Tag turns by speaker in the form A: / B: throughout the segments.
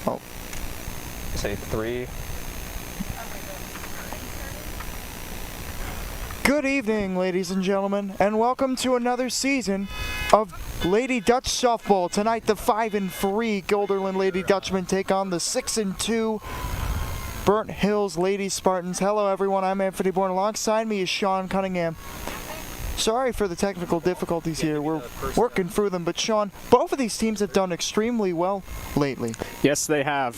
A: Oh. Say 3.
B: Good evening, ladies and gentlemen, and welcome to another season of Lady Dutch Softball. Tonight, the 5-3 Guilderland Lady Dutchmen take on the 6-2 Burnt Hills Lady Spartans. Hello, everyone. I'm Anthony Bourne. Alongside me is Sean Cunningham. Sorry for the technical difficulties here. We're working through them, but Sean, both of these teams have done extremely well lately.
A: Yes, they have.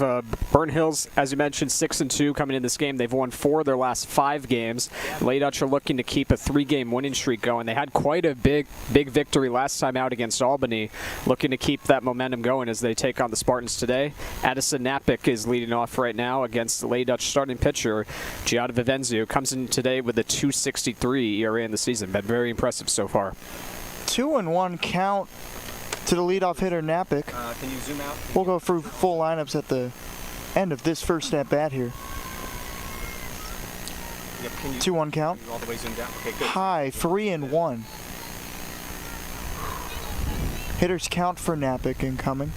A: Burnt Hills, as you mentioned, 6-2 coming in this game. They've won 4 of their last 5 games. Lady Dutch are looking to keep a 3-game winning streak going. They had quite a big victory last time out against Albany, looking to keep that momentum going as they take on the Spartans today. Addison Napick is leading off right now against the Lady Dutch starting pitcher, Giada Vivenzio. Comes in today with a 2.63 ERA in the season. Been very impressive so far.
B: 2-1 count to the leadoff hitter Napick.
C: Can you zoom out?
B: We'll go through full lineups at the end of this first at bat here.
C: Yep,
B: 2-1 count.
C: all the way zoomed out? Okay, good.
B: High, 3-1. Hitters count for Napick incoming.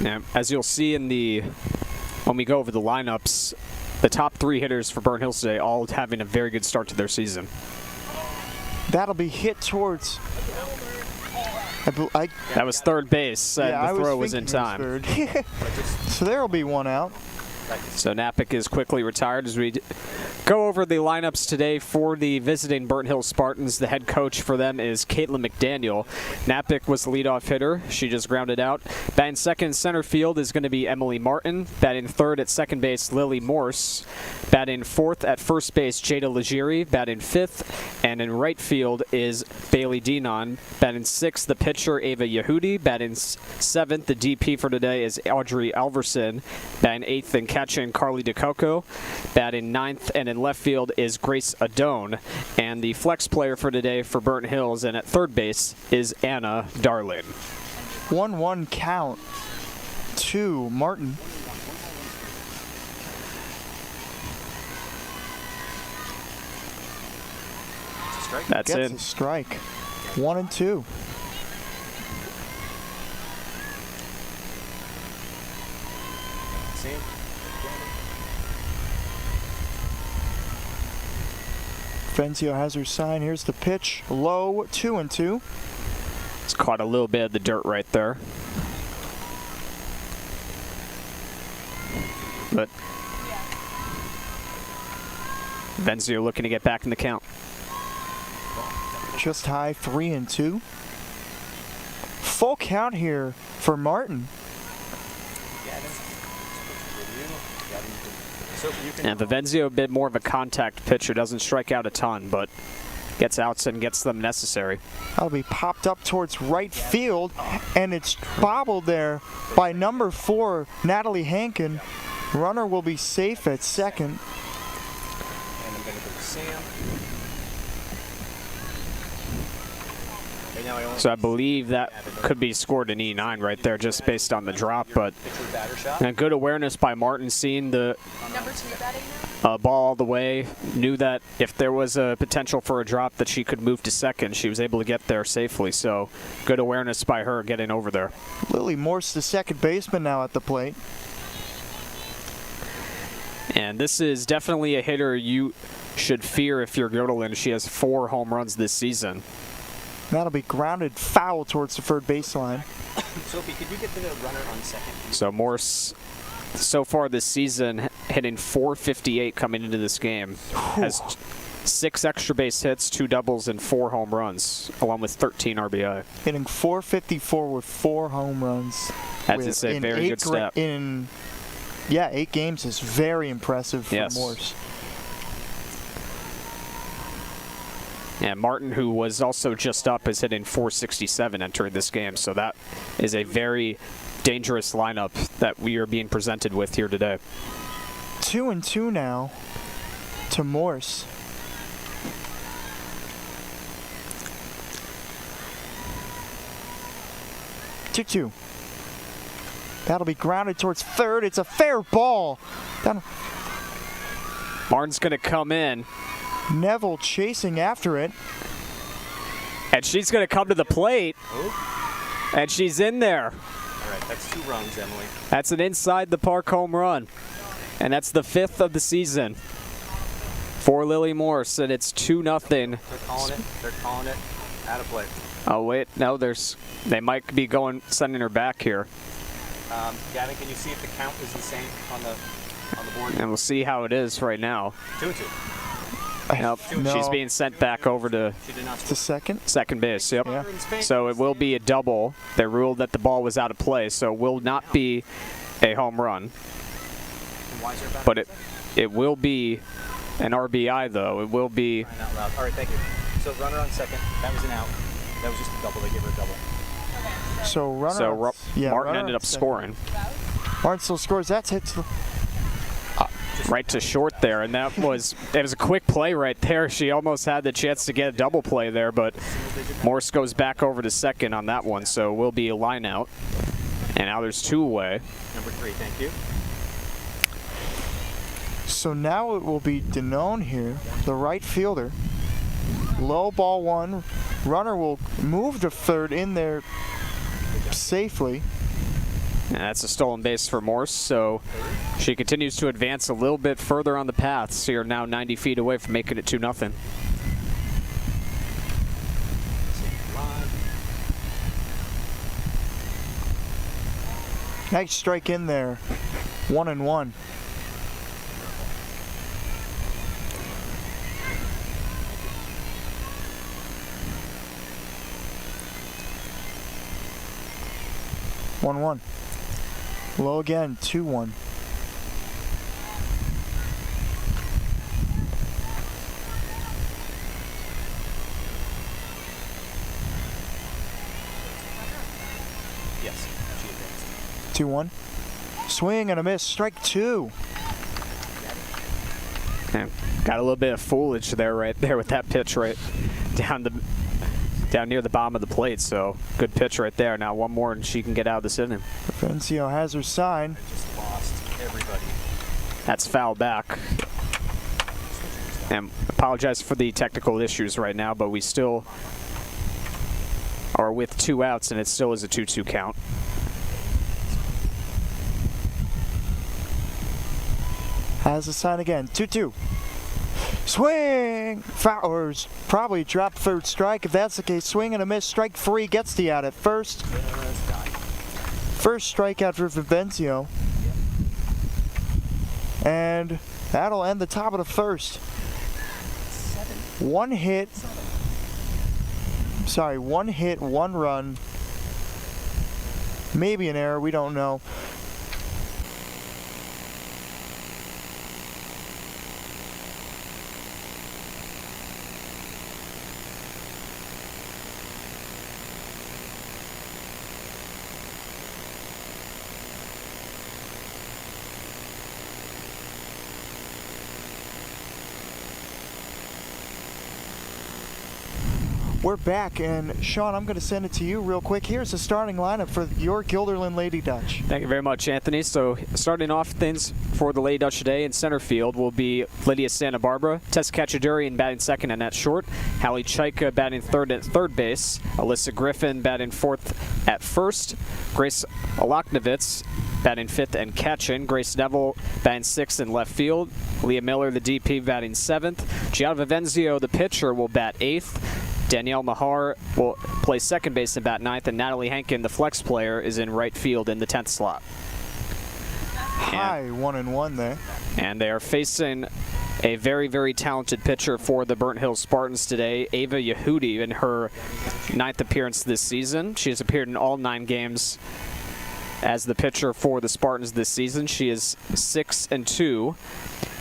A: Now, as you'll see when we go over the lineups, the top 3 hitters for Burnt Hills today all having a very good start to their season.
B: That'll be hit towards.
A: That was third base, and
B: yeah,
A: the throw was in time.
B: So there'll be one out.
A: So Napick is quickly retired as we go over the lineups today for the visiting Burnt Hills Spartans. The head coach for them is Caitlin McDaniel. Napick was the leadoff hitter. She just grounded out. Batting second in center field is going to be Emily Martin. Batting third at second base, Lily Morse. Batting fourth at first base, Jada Legiri. Batting fifth. And in right field is Bailey Denon. Batting sixth, the pitcher, Ava Yehudi. Batting seventh, the DP for today is Audrey Alverson. Batting eighth and catching, Carly DeCoco. Batting ninth and in left field is Grace Adone. And the flex player for today for Burnt Hills and at third base is Anna Darling.
B: 1-1 count to Martin.
A: That's
B: Gets
A: it.
B: a strike. 1-2. Venzio has her sign. Here's the pitch. Low, 2-2.
A: It's caught a little bit of the dirt right there. But Venzio looking to get back in the count.
B: Just high, 3-2. Full count here for Martin.
A: And Vivenzio, a bit more of a contact pitcher, doesn't strike out a ton, but gets outs and gets them necessary.
B: That'll be popped up towards right field, and it's bobbled there by number 4, Natalie Hankin. Runner will be safe at second.
C: And I'm going to go to Sam.
A: So I believe that could be scored an E9 right there just based on the drop, but a good awareness by Martin, seeing the ball all the way, knew that if there was a potential for a drop that she could move to second. She was able to get there safely, so good awareness by her getting over there.
B: Lily Morse, the second baseman, now at the plate.
A: And this is definitely a hitter you should fear if you're Guilderland. She has 4 home runs this season.
B: That'll be grounded foul towards the third baseline.
C: Sophie, could you get the runner on second?
A: So Morse, so far this season, hitting .458 coming into this game. Has 6 extra base hits, 2 doubles, and 4 home runs, along with 13 RBI.
B: Hitting .454 with 4 home runs.
A: That's a very good step.
B: In 8 games is very impressive for Morse.
A: And Martin, who was also just up, is hitting .467 entering this game. So that is a very dangerous lineup that we are being presented with here today.
B: 2-2 now to Morse. Two. That'll be grounded towards third. It's a fair ball.
A: Martin's going to come in.
B: Neville chasing after it.
A: And she's going to come to the plate. And she's in there.
C: right, that's 2 runs, Emily.
A: That's an inside the park home run. And that's the 5th of the season for Lily Morse, and it's 2-0.
C: They're calling it. They're calling it. Out of play.
A: Oh wait, no, they might be sending her back here.
C: Gavin, can you see if the count is the same on the board?
A: And we'll see how it is right now.
C: 2-2.
A: Nope.
B: No.
A: She's being sent back over to
C: She did not
B: The
C: score.
B: second.
A: base. Yep.
B: Yeah.
A: So it will be a double. They ruled that the ball was out of play, so it will not be a home run.
C: And why is there a back
A: But
C: on
A: it will be an RBI, though. It will be.
C: second? Crying out loud. All right, thank you. So runner on second. That was an out. That was just a double. They gave her a double.
B: So runner.
A: So Martin
B: runner
A: ended
B: on
A: up
B: second.
A: scoring
B: Martin still scores. That's hits.
A: right to short there, and it was a quick play right there. She almost had the chance to get a double play there, but Morse goes back over to second on that one, so it will be a line out. And now there's 2 away.
C: Number 3, thank you.
B: So now it will be Danone here, the right fielder. Low ball 1. Runner will move to third in there safely.
A: And that's a stolen base for Morse, so she continues to advance a little bit further on the path. So you're now 90 feet away from making it 2-0.
B: Nice strike in there. 1-1. One. Low again, 2-1.
C: Yes, she advanced.
B: 2-1. Swing and a miss. Strike 2.
A: Yeah, got a little bit of foolage there, right there with that pitch right down near the bottom of the plate. So good pitch right there. Now 1 more and she can get out of this inning.
B: Vencio has her sign.
C: I just lost everybody.
A: That's foul back. And apologize for the technical issues right now, but we still are with 2 outs, and it still is a 2-2 count.
B: Has the sign again. 2-2. Swing! Fowler's probably dropped third strike. If that's the case, swing and a miss. Strike 3 gets the out at first. First strikeout for Vivencio. And that'll end the top of the first. 1 hit. Sorry, 1 hit, 1 run. Maybe an error, we don't know. We're back, and Sean, I'm going to send it to you real quick. Here's the starting lineup for your Guilderland Lady Dutch.
A: Thank you very much, Anthony. So starting off things for the Lady Dutch today in center field will be Lydia Santa Barbara, Tess Cachadurian batting second and at short, Hallie Chaika batting third at third base, Alyssa Griffin batting fourth at first, Grace Aloknovitz batting fifth and catching, Grace Neville batting sixth in left field, Leah Miller, the DP, batting seventh, Gianna Vivenzio, the pitcher, will bat eighth, Danielle Mahar will play second base and bat ninth, and Natalie Henkin, the flex player, is in right field in the 10th slot.
B: High 1-1 there.
A: And they are facing a very, very talented pitcher for the Burnt Hills Spartans today, Ava Yehudi, in her 9th appearance this season. She has appeared in all 9 games as the pitcher for the Spartans this season. She is 6-2.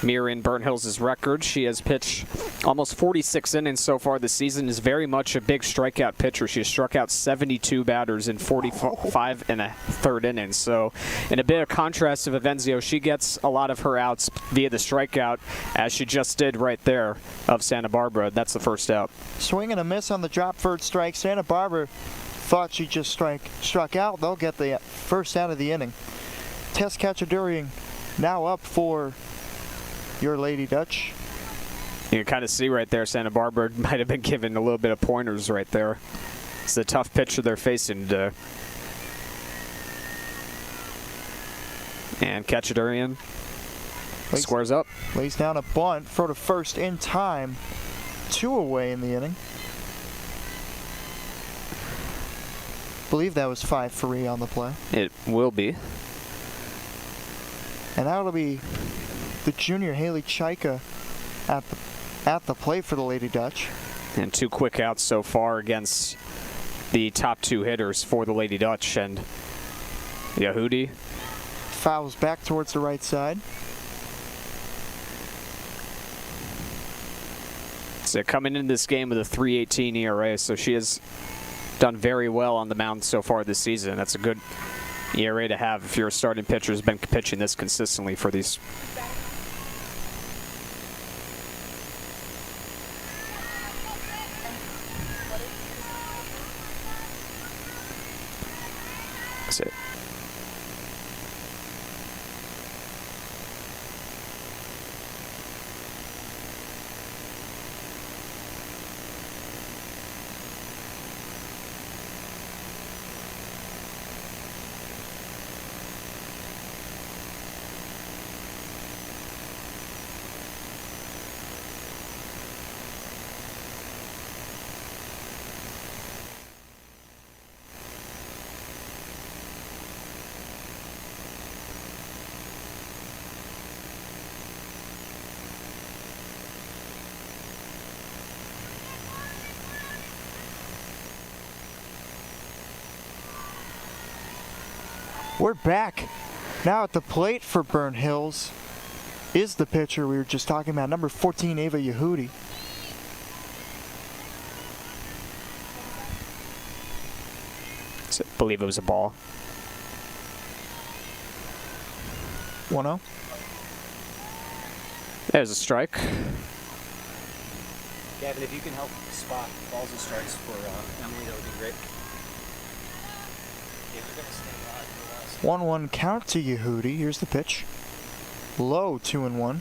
A: Mirroring Burnt Hills' record. She has pitched almost 46 innings so far this season, is very much a big strikeout pitcher. She has struck out 72 batters in 45 and a third innings. So in a bit of contrast to Vivenzio, she gets a lot of her outs via the strikeout, as she just did right there of Santa Barbara. That's the first out.
B: Swing and a miss on the drop third strike. Santa Barbara thought she just struck out. They'll get the first out of the inning. Tess Cachadurian now up for your Lady Dutch.
A: You can kind of see right there, Santa Barbara might have been given a little bit of pointers right there. It's a tough pitcher they're facing today. And Kachadurian squares up.
B: Lays down a bunt, throw to first in time. 2 away in the inning. Believe that was 5-3 on the play.
A: It will be.
B: And that'll be the junior Haley Chaika at the plate for the Lady Dutch.
A: And 2 quick outs so far against the top 2 hitters for the Lady Dutch. And Yehudi
B: Fouls back towards the right side.
A: So coming into this game with a 3.18 ERA, so she has done very well on the mound so far this season. That's a good ERA to have if you're a starting pitcher who's been pitching this consistently for these. That's it.
B: We're back. Now at the plate for Burnt Hills is the pitcher we were just talking about, number 14, Ava Yehudi.
A: I believe it was a ball.
B: 1-0.
A: There's a strike.
C: Gavin, if you can help spot balls and strikes for Emily, that would be great. Yeah, we're gonna stay live for the last.
B: 1-1 count to Yehudi. Here's the pitch. Low, 2-1.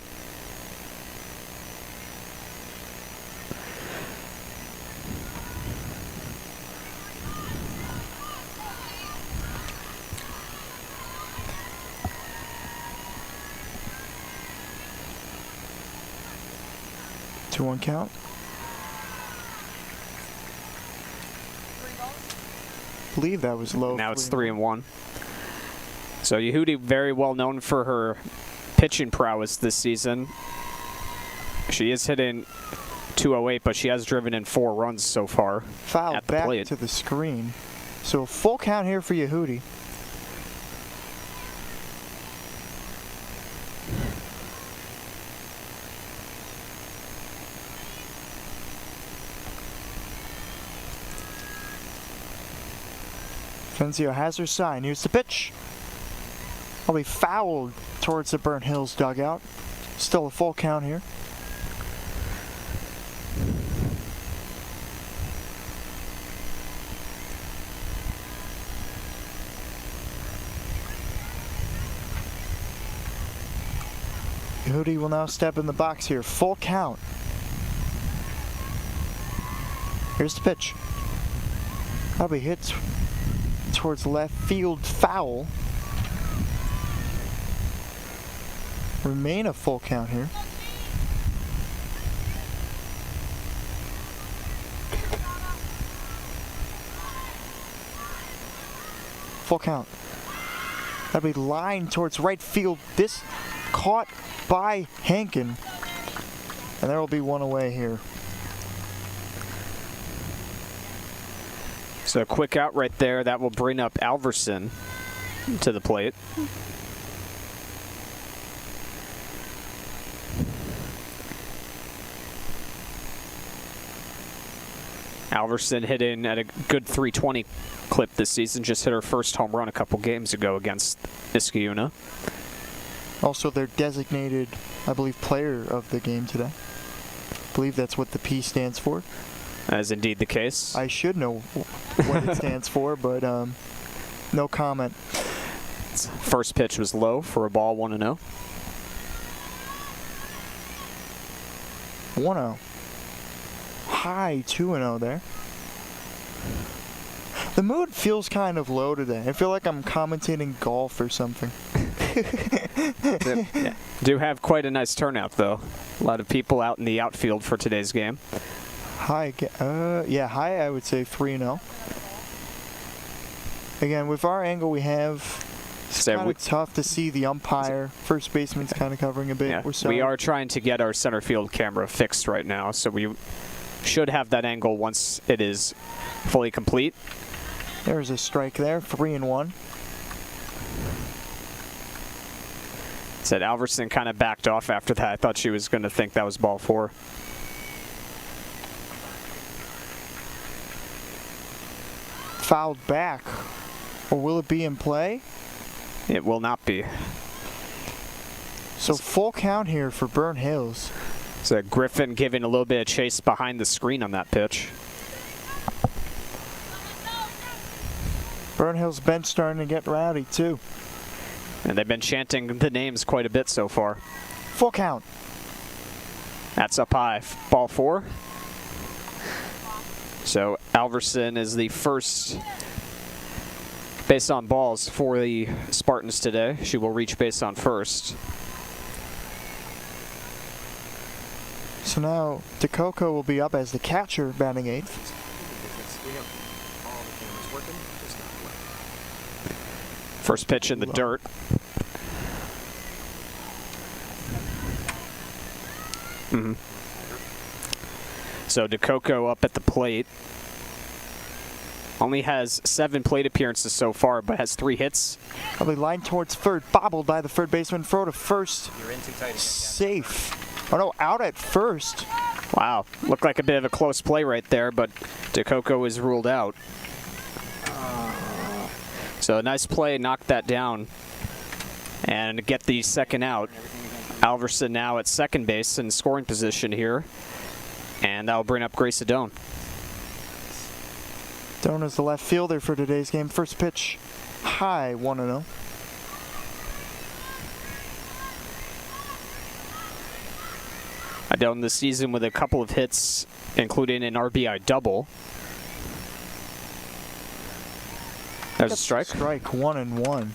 B: One count. Believe that was low.
A: Now it's 3-1. So Yehudi, very well known for her pitching prowess this season. She is hitting 208, but she has driven in 4 runs so far.
B: Foul
A: at the
B: back
A: plate.
B: to the screen. So a full count here for Yehudi. Fenzio has her sign. Here's the pitch. Will be fouled towards the Burnt Hills dugout. Still a full count here. Yehudi will now step in the box here. Full count. Here's the pitch. That'll be hit towards left field, foul. Remain a full count here. Full count. That'll be lined towards right field. This caught by Hankin. And there will be 1 away here.
A: So a quick out right there. That will bring up Alverson to the plate. Alverson hitting at a good 320 clip this season. Just hit her first home run a couple games ago against Niskayuna.
B: Also their designated, I believe, player of the game today. I believe that's what the P stands for.
A: That is indeed the case.
B: I should know what it stands for, but no comment.
A: First pitch was low for a ball, 1-0.
B: 1-0. High 2-0 there. The mood feels kind of low today. I feel like I'm commentating golf or something.
A: Yeah. Do have quite a nice turnout, though. A lot of people out in the outfield for today's game.
B: High, high, I would say 3-0. Again, with our angle we have, it's
A: So
B: kind of tough to see the umpire. First baseman's kind of covering a bit.
A: Yeah,
B: We're
A: we are trying to get our center field camera fixed right now, so we should have that angle once it is fully complete.
B: There's a strike there, 3-1.
A: Said Alverson kind of backed off after that. I thought she was going to think that was ball 4.
B: Fouled back. Or will it be in play?
A: It will not be.
B: So full count here for Burnt Hills.
A: So Griffin giving a little bit of chase behind the screen on that pitch.
B: Burnt Hills bench starting to get rowdy too.
A: And they've been chanting the names quite a bit so far.
B: Full count.
A: That's up high. Ball 4. So Alverson is the first base on balls for the Spartans today. She will reach base on first.
B: So now DeCoco will be up as the catcher, batting 8th.
A: First pitch in the dirt. So DeCoco up at the plate. Only has 7 plate appearances so far, but has 3 hits.
B: Probably line towards third, bobbled by the third baseman. Throw to first.
C: You're in too tight again.
B: Safe. Oh no, out at first.
A: Wow, looked like a bit of a close play right there, but DeCoco is ruled out. So a nice play, knocked that down, and get the second out. Alverson now at second base in scoring position here, and that'll bring up Grace Adone.
B: Adone is the left fielder for today's game. First pitch, high, 1-0.
A: Adone this season with a couple of hits, including an RBI double. There's a strike.
B: Strike, 1-1.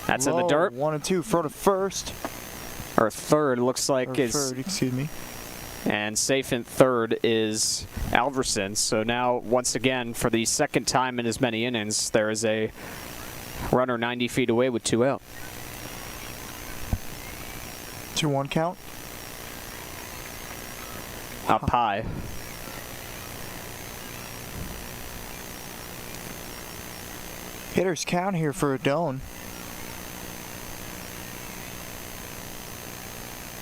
A: That's in the dirt.
B: 1-2. Throw to first.
A: Or third, looks like
B: Or
A: is.
B: third, excuse me.
A: And safe in third is Alverson. So now, once again, for the second time in as many innings, there is a runner 90 feet away with 2 out.
B: 2-1 count.
A: Up high.
B: Hitters count here for Adone.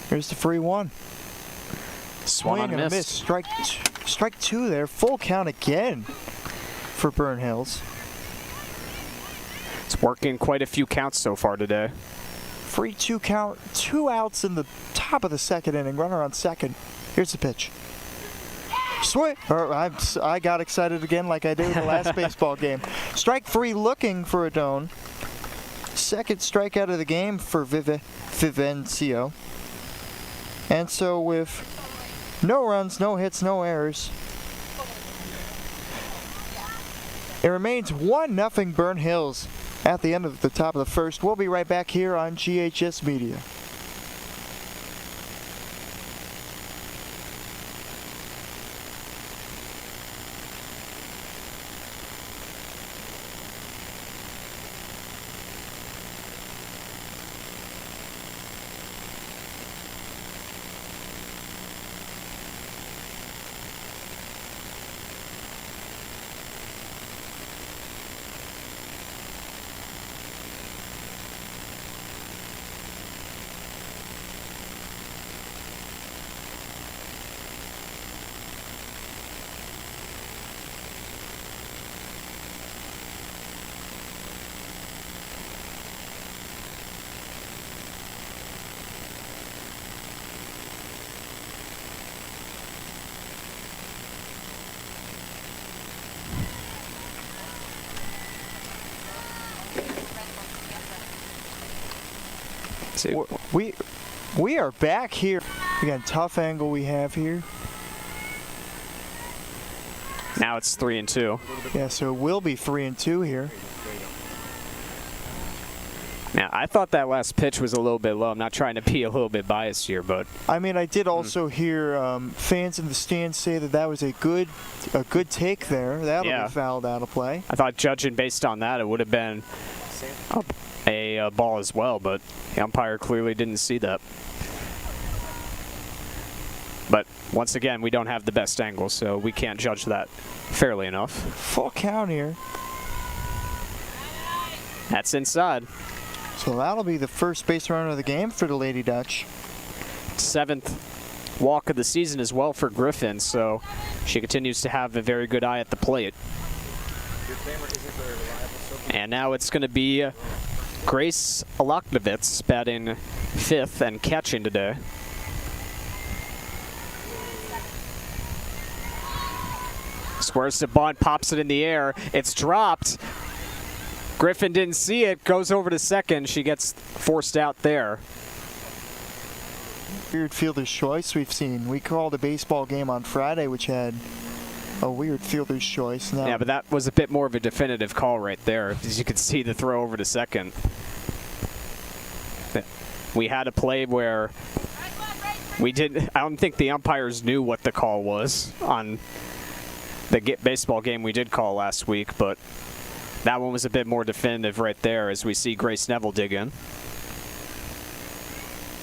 B: Here's the free one.
A: Swung on
B: and a miss. Strike 2 there. Full count again for Burnt Hills.
A: It's working quite a few counts so far today.
B: Free 2 count. 2 outs in the top of the second inning. Runner on second. Here's the pitch. Swing. I got excited again like I did in the last baseball game. Strike 3 looking for Adone. Second strikeout of the game for Vivencio. And so with no runs, no hits, no errors, it remains 1-0 Burnt Hills at the end of the top of the first. We'll be right back here on GHS Media. We are back here. Again, tough angle we have here.
A: Now it's 3-2.
B: Yeah, so it will be 3-2 here.
A: Now, I thought that last pitch was a little bit low. I'm not trying to be a little bit biased here, but
B: I mean, I did also hear fans in the stands say that was a good take there. That'll be fouled out of play.
A: I thought judging based on that, it would have been a ball as well, but the umpire clearly didn't see that. But once again, we don't have the best angle, so we can't judge that fairly enough.
B: Full count here.
A: That's inside.
B: So that'll be the first base runner of the game for the Lady Dutch.
A: 7th walk of the season as well for Griffin, so she continues to have a very good eye at the plate. And now it's going to be Grace Aloknovitz batting 5th and catching today. Squares to bunt, pops it in the air. It's dropped. Griffin didn't see it, goes over to second. She gets forced out there.
B: Weird fielder's choice we've seen. We called a baseball game on Friday which had a weird fielder's choice. Now,
A: yeah, but that was a bit more of a definitive call right there. As you could see the throw over to second. We had a play where I don't think the umpires knew what the call was on the baseball game we did call last week, but that one was a bit more definitive right there as we see Grace Neville dig in.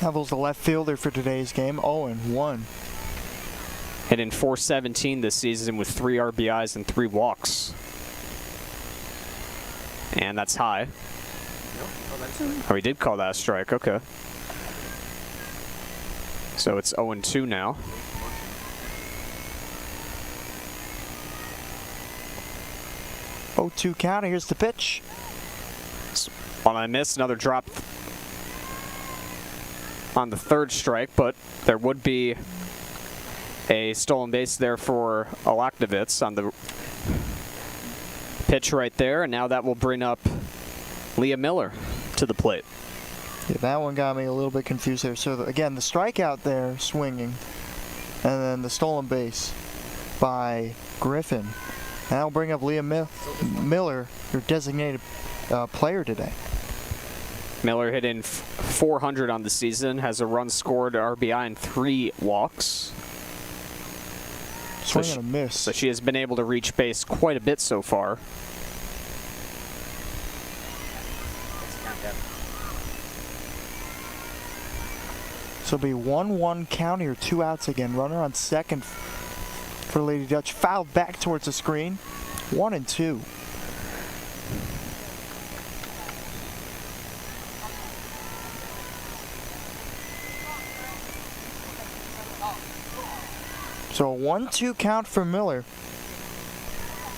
B: Neville's the left fielder for today's game, 0-1.
A: Hitting .417 this season with 3 RBIs and 3 walks. And that's high. Oh, he did call that a strike, okay. So it's 0-2 now.
B: Oh, 2 count. Here's the pitch.
A: On a miss, another drop on the 3rd strike, but there would be a stolen base there for Aloknovitz on the pitch right there, and now that will bring up Leah Miller to the plate.
B: Yeah, that one got me a little bit confused there. So again, the strikeout there, swinging, and then the stolen base by Griffin. And that'll bring up Leah Miller, your designated player today.
A: Miller hitting 400 on the season, has a run scored, RBI, and 3 walks.
B: Swing and a miss.
A: So she has been able to reach base quite a bit so far.
B: So it'll be 1-1 count here, 2 outs again. Runner on second for Lady Dutch, fouled back towards the screen. 1-2. So a 1-2 count for Miller.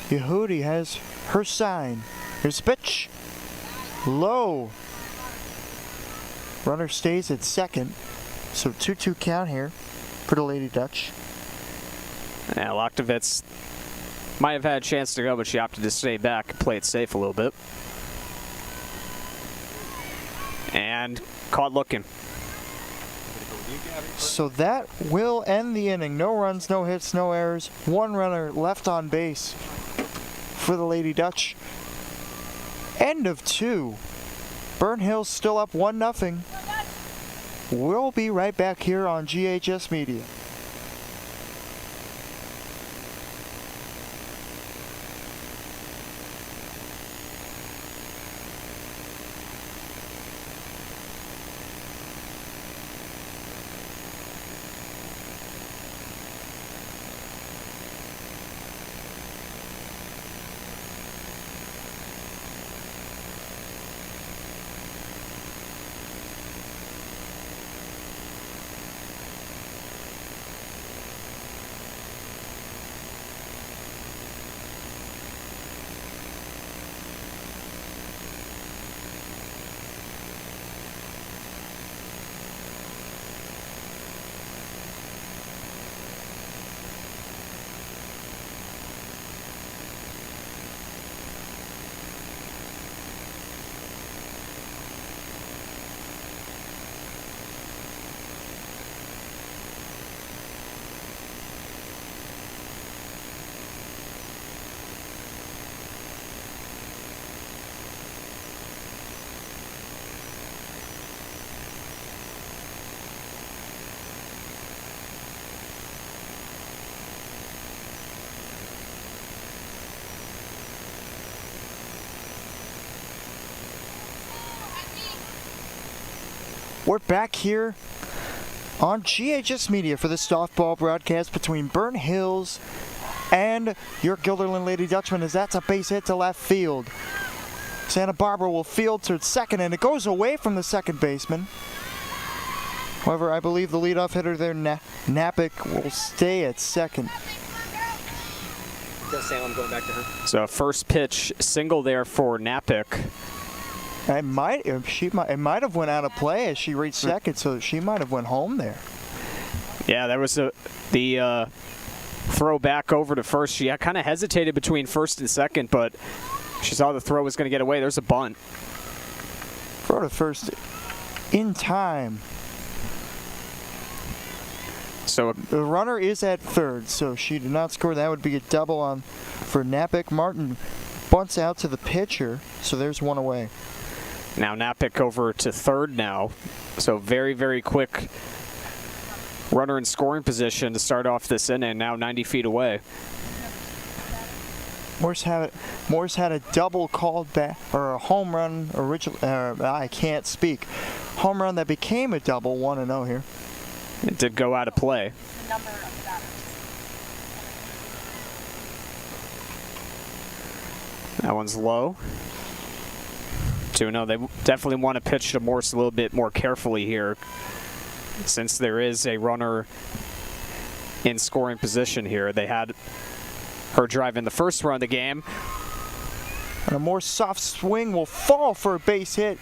B: Yehudi has her sign. Here's the pitch. Low. Runner stays at second. So 2-2 count here for the Lady Dutch.
A: Yeah, Aloknovitz might have had a chance to go, but she opted to stay back and play it safe a little bit. And caught looking.
B: So that will end the inning. No runs, no hits, no errors. 1 runner left on base for the Lady Dutch. End of 2. Burnt Hills still up 1-0. We'll be right back here on GHS Media. We're back here on GHS Media for the softball broadcast between Burnt Hills and your Guilderland Lady Dutchman, as that's a base hit to left field. Santa Barbara will field to second, and it goes away from the second baseman. However, I believe the leadoff hitter there, Napick, will stay at second.
C: Salem going back to her.
A: So first pitch single there for Napick.
B: It might have went out of play as she reached second, so she might have went home there.
A: Yeah, that was the throw back over to first. She kind of hesitated between first and second, but she saw the throw was going to get away. There's a bunt.
B: Throw to first in time.
A: So
B: the runner is at third, so she did not score. That would be a double on for Napick. Martin bunts out to the pitcher, so there's one away.
A: now Napick over to third now. So very, very quick runner in scoring position to start off this inning, now 90 feet away.
B: Morse had a double called back, or a home run original. I can't speak. Home run that became a double, 1-0 here.
A: It did go out of play. That one's low. 2-0. They definitely want to pitch to Morse a little bit more carefully here, since there is a runner in scoring position here. They had her drive in the first run of the game.
B: And a more soft swing will fall for a base hit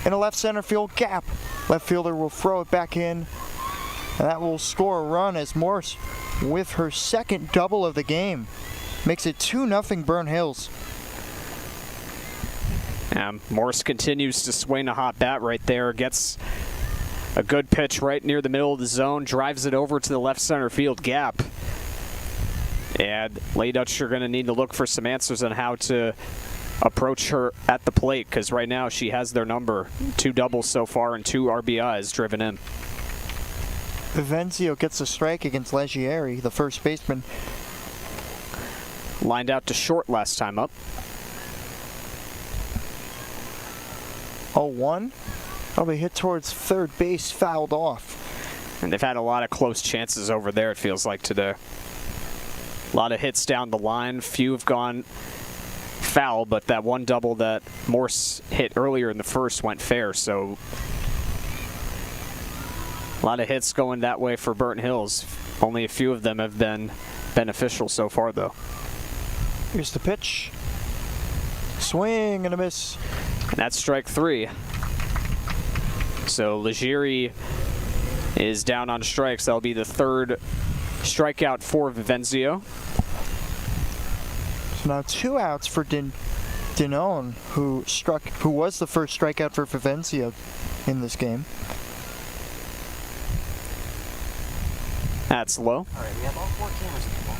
B: in a left center field gap. Left fielder will throw it back in, and that will score a run as Morse, with her second double of the game, makes it 2-0 Burnt Hills.
A: Morse continues to swing a hot bat right there. Gets a good pitch right near the middle of the zone. Drives it over to the left center field gap. And Lady Dutch are going to need to look for some answers on how to approach her at the plate, because right now she has their number. 2 doubles so far and 2 RBIs driven in.
B: Vivenzio gets a strike against Leggieri, the first baseman.
A: Lined out to short last time up.
B: 0-1. Probably hit towards third base, fouled off.
A: And they've had a lot of close chances over there, it feels like, today. A lot of hits down the line. Few have gone foul, but that one double that Morse hit earlier in the first went fair. So a lot of hits going that way for Burnt Hills. Only a few of them have been beneficial so far, though.
B: Here's the pitch. Swing and a miss.
A: And that's strike 3. So Leggieri is down on strikes. That'll be the third strikeout for Vivenzio.
B: So now 2 outs for Dinone, who was the first strikeout for Vivenzio in this game.
A: That's low.
C: All right, we have all 4 cameras in the ball.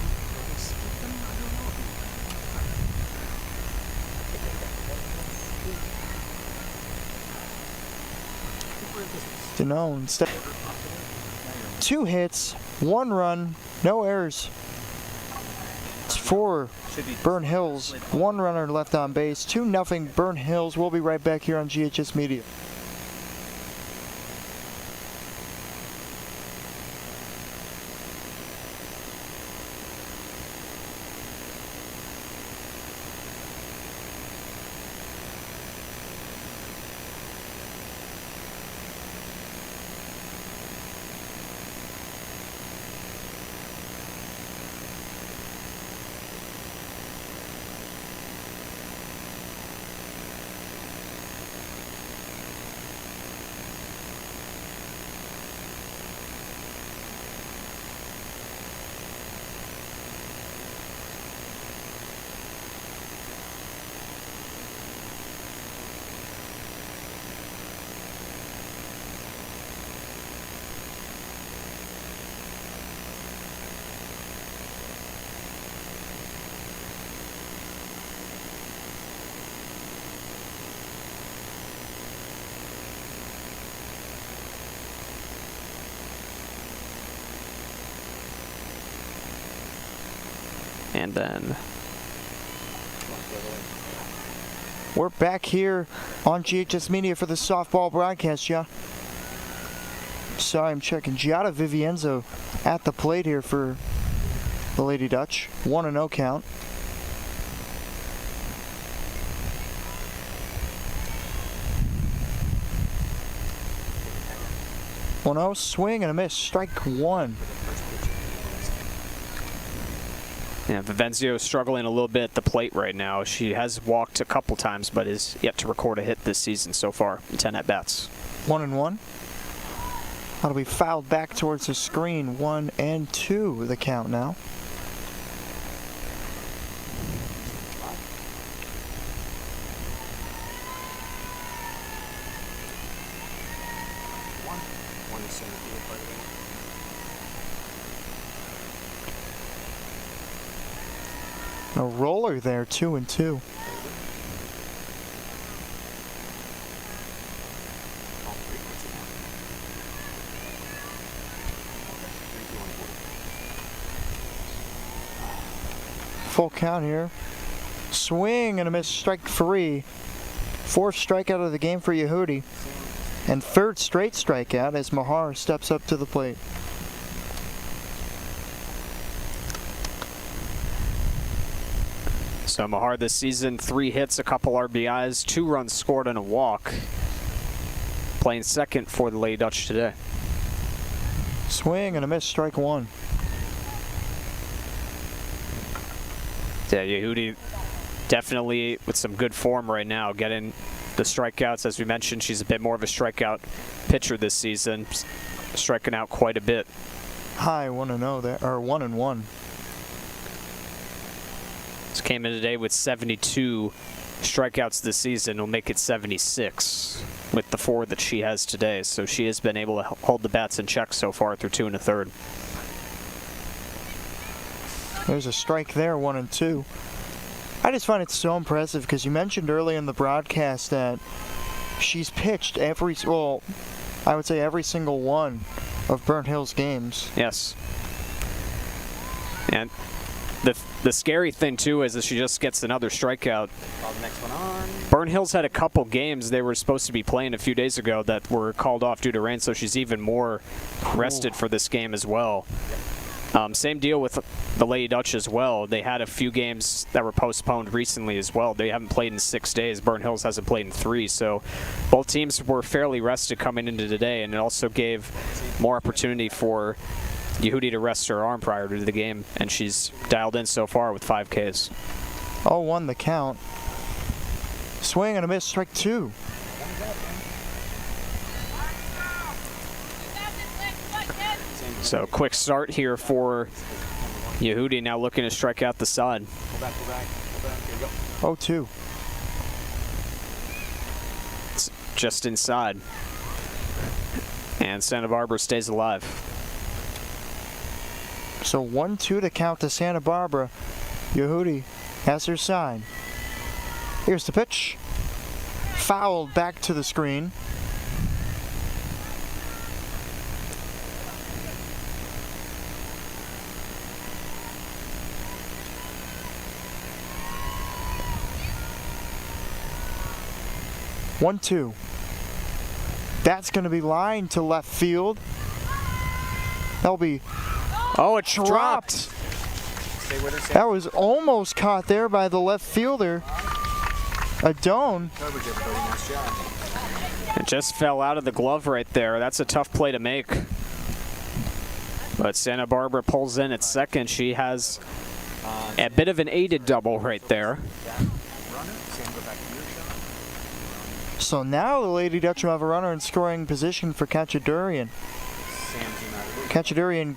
B: Dinone, 2 hits, 1 run, no errors. It's for Burnt Hills. 1 runner left on base. 2-0 Burnt Hills. We'll be right back here on GHS Media.
A: And then
B: we're back here on GHS Media for the softball broadcast, yeah. Sorry, I'm checking. Giada Vivienzo at the plate here for the Lady Dutch. 1-0 count. One-0 swing and a miss. Strike one.
A: Yeah, Vivenzio struggling a little bit at the plate right now. She has walked a couple times, but is yet to record a hit this season so far. 10 at bats.
B: 1-1. That'll be fouled back towards the screen. 1-2 the count now. A roller there, 2-2. Full count here. Swing and a miss, strike three. Fourth strikeout of the game for Yehudi. And third straight strikeout as Mahar steps up to the plate.
A: So Mahar this season, 3 hits, a couple RBIs, 2 runs scored and a walk. Playing second for the Lady Dutch today.
B: Swing and a miss, strike one.
A: Yeah, Yehudi definitely with some good form right now, getting the strikeouts. As we mentioned, she's a bit more of a strikeout pitcher this season, striking out quite a bit.
B: High 1-0 there, or 1-1.
A: This came in today with 72 strikeouts this season. Will make it 76 with the 4 that she has today. So she has been able to hold the bats in check so far through 2 1/3.
B: There's a strike there, 1-2. I just find it so impressive because you mentioned early in the broadcast that she's pitched every, well, I would say every single one of Burnt Hill's games.
A: Yes. And the scary thing too is that she just gets another strikeout.
C: The next one on.
A: Burnt Hill's had a couple games they were supposed to be playing a few days ago that were called off due to rain, so she's even more rested for this game as well. Same deal with the Lady Dutch as well. They had a few games that were postponed recently as well. They haven't played in 6 days. Burnt Hills hasn't played in 3, so both teams were fairly rested coming into today, and it also gave more opportunity for Yehudi to rest her arm prior to the game, and she's dialed in so far with 5 Ks.
B: 0-1 the count. Swing and a miss, strike two.
A: So quick start here for Yehudi, now looking to strike out the side.
C: Go back. Here you go.
B: 0-2.
A: It's just inside. And Santa Barbara stays alive.
B: So 1-2 to count to Santa Barbara. Yehudi has her sign. Here's the pitch. Fouled back to the screen. 1-2. That's going to be lined to left field. That'll be
A: Oh, it's dropped.
C: Stay with her, Sam.
B: That was almost caught there by the left fielder. Adone.
C: Coverage, everybody. Nice job.
A: It just fell out of the glove right there. That's a tough play to make. But Santa Barbara pulls in at second. She has a bit of an aided double right there.
C: Runner. Sam, go back to your shot.
B: So now the Lady Dutch will have a runner in scoring position for Kachadurian.
C: Sam came out of it.
B: Kachadurian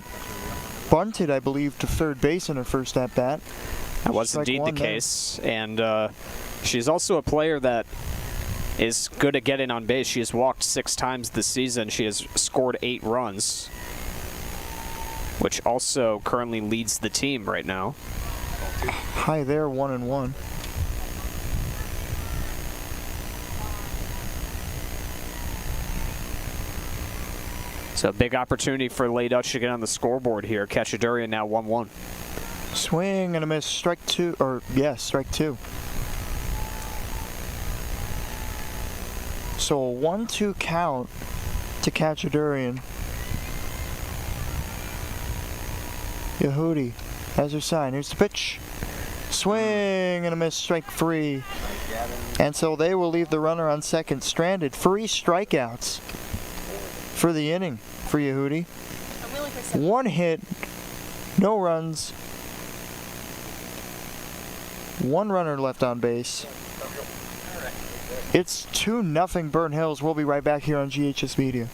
B: bunted, I believe, to third base in her first at-bat.
A: That was
B: Strike
A: indeed the
B: one there.
A: case. And she's also a player that is good at getting on base. She has walked 6 times this season. She has scored 8 runs, which also currently leads the team right now.
B: High there, 1-1.
A: So a big opportunity for Lady Dutch to get on the scoreboard here. Kachadurian now 1-1.
B: Swing and a miss, strike two, or yes, strike two. So a 1-2 count to Kachadurian. Yehudi has her sign. Here's the pitch. Swing and a miss, strike 3. And so they will leave the runner on second stranded. 3 strikeouts for the inning for Yehudi. 1 hit, no runs, 1 runner left on base. It's 2-0 Burnt Hills. We'll be right back here on GHS Media.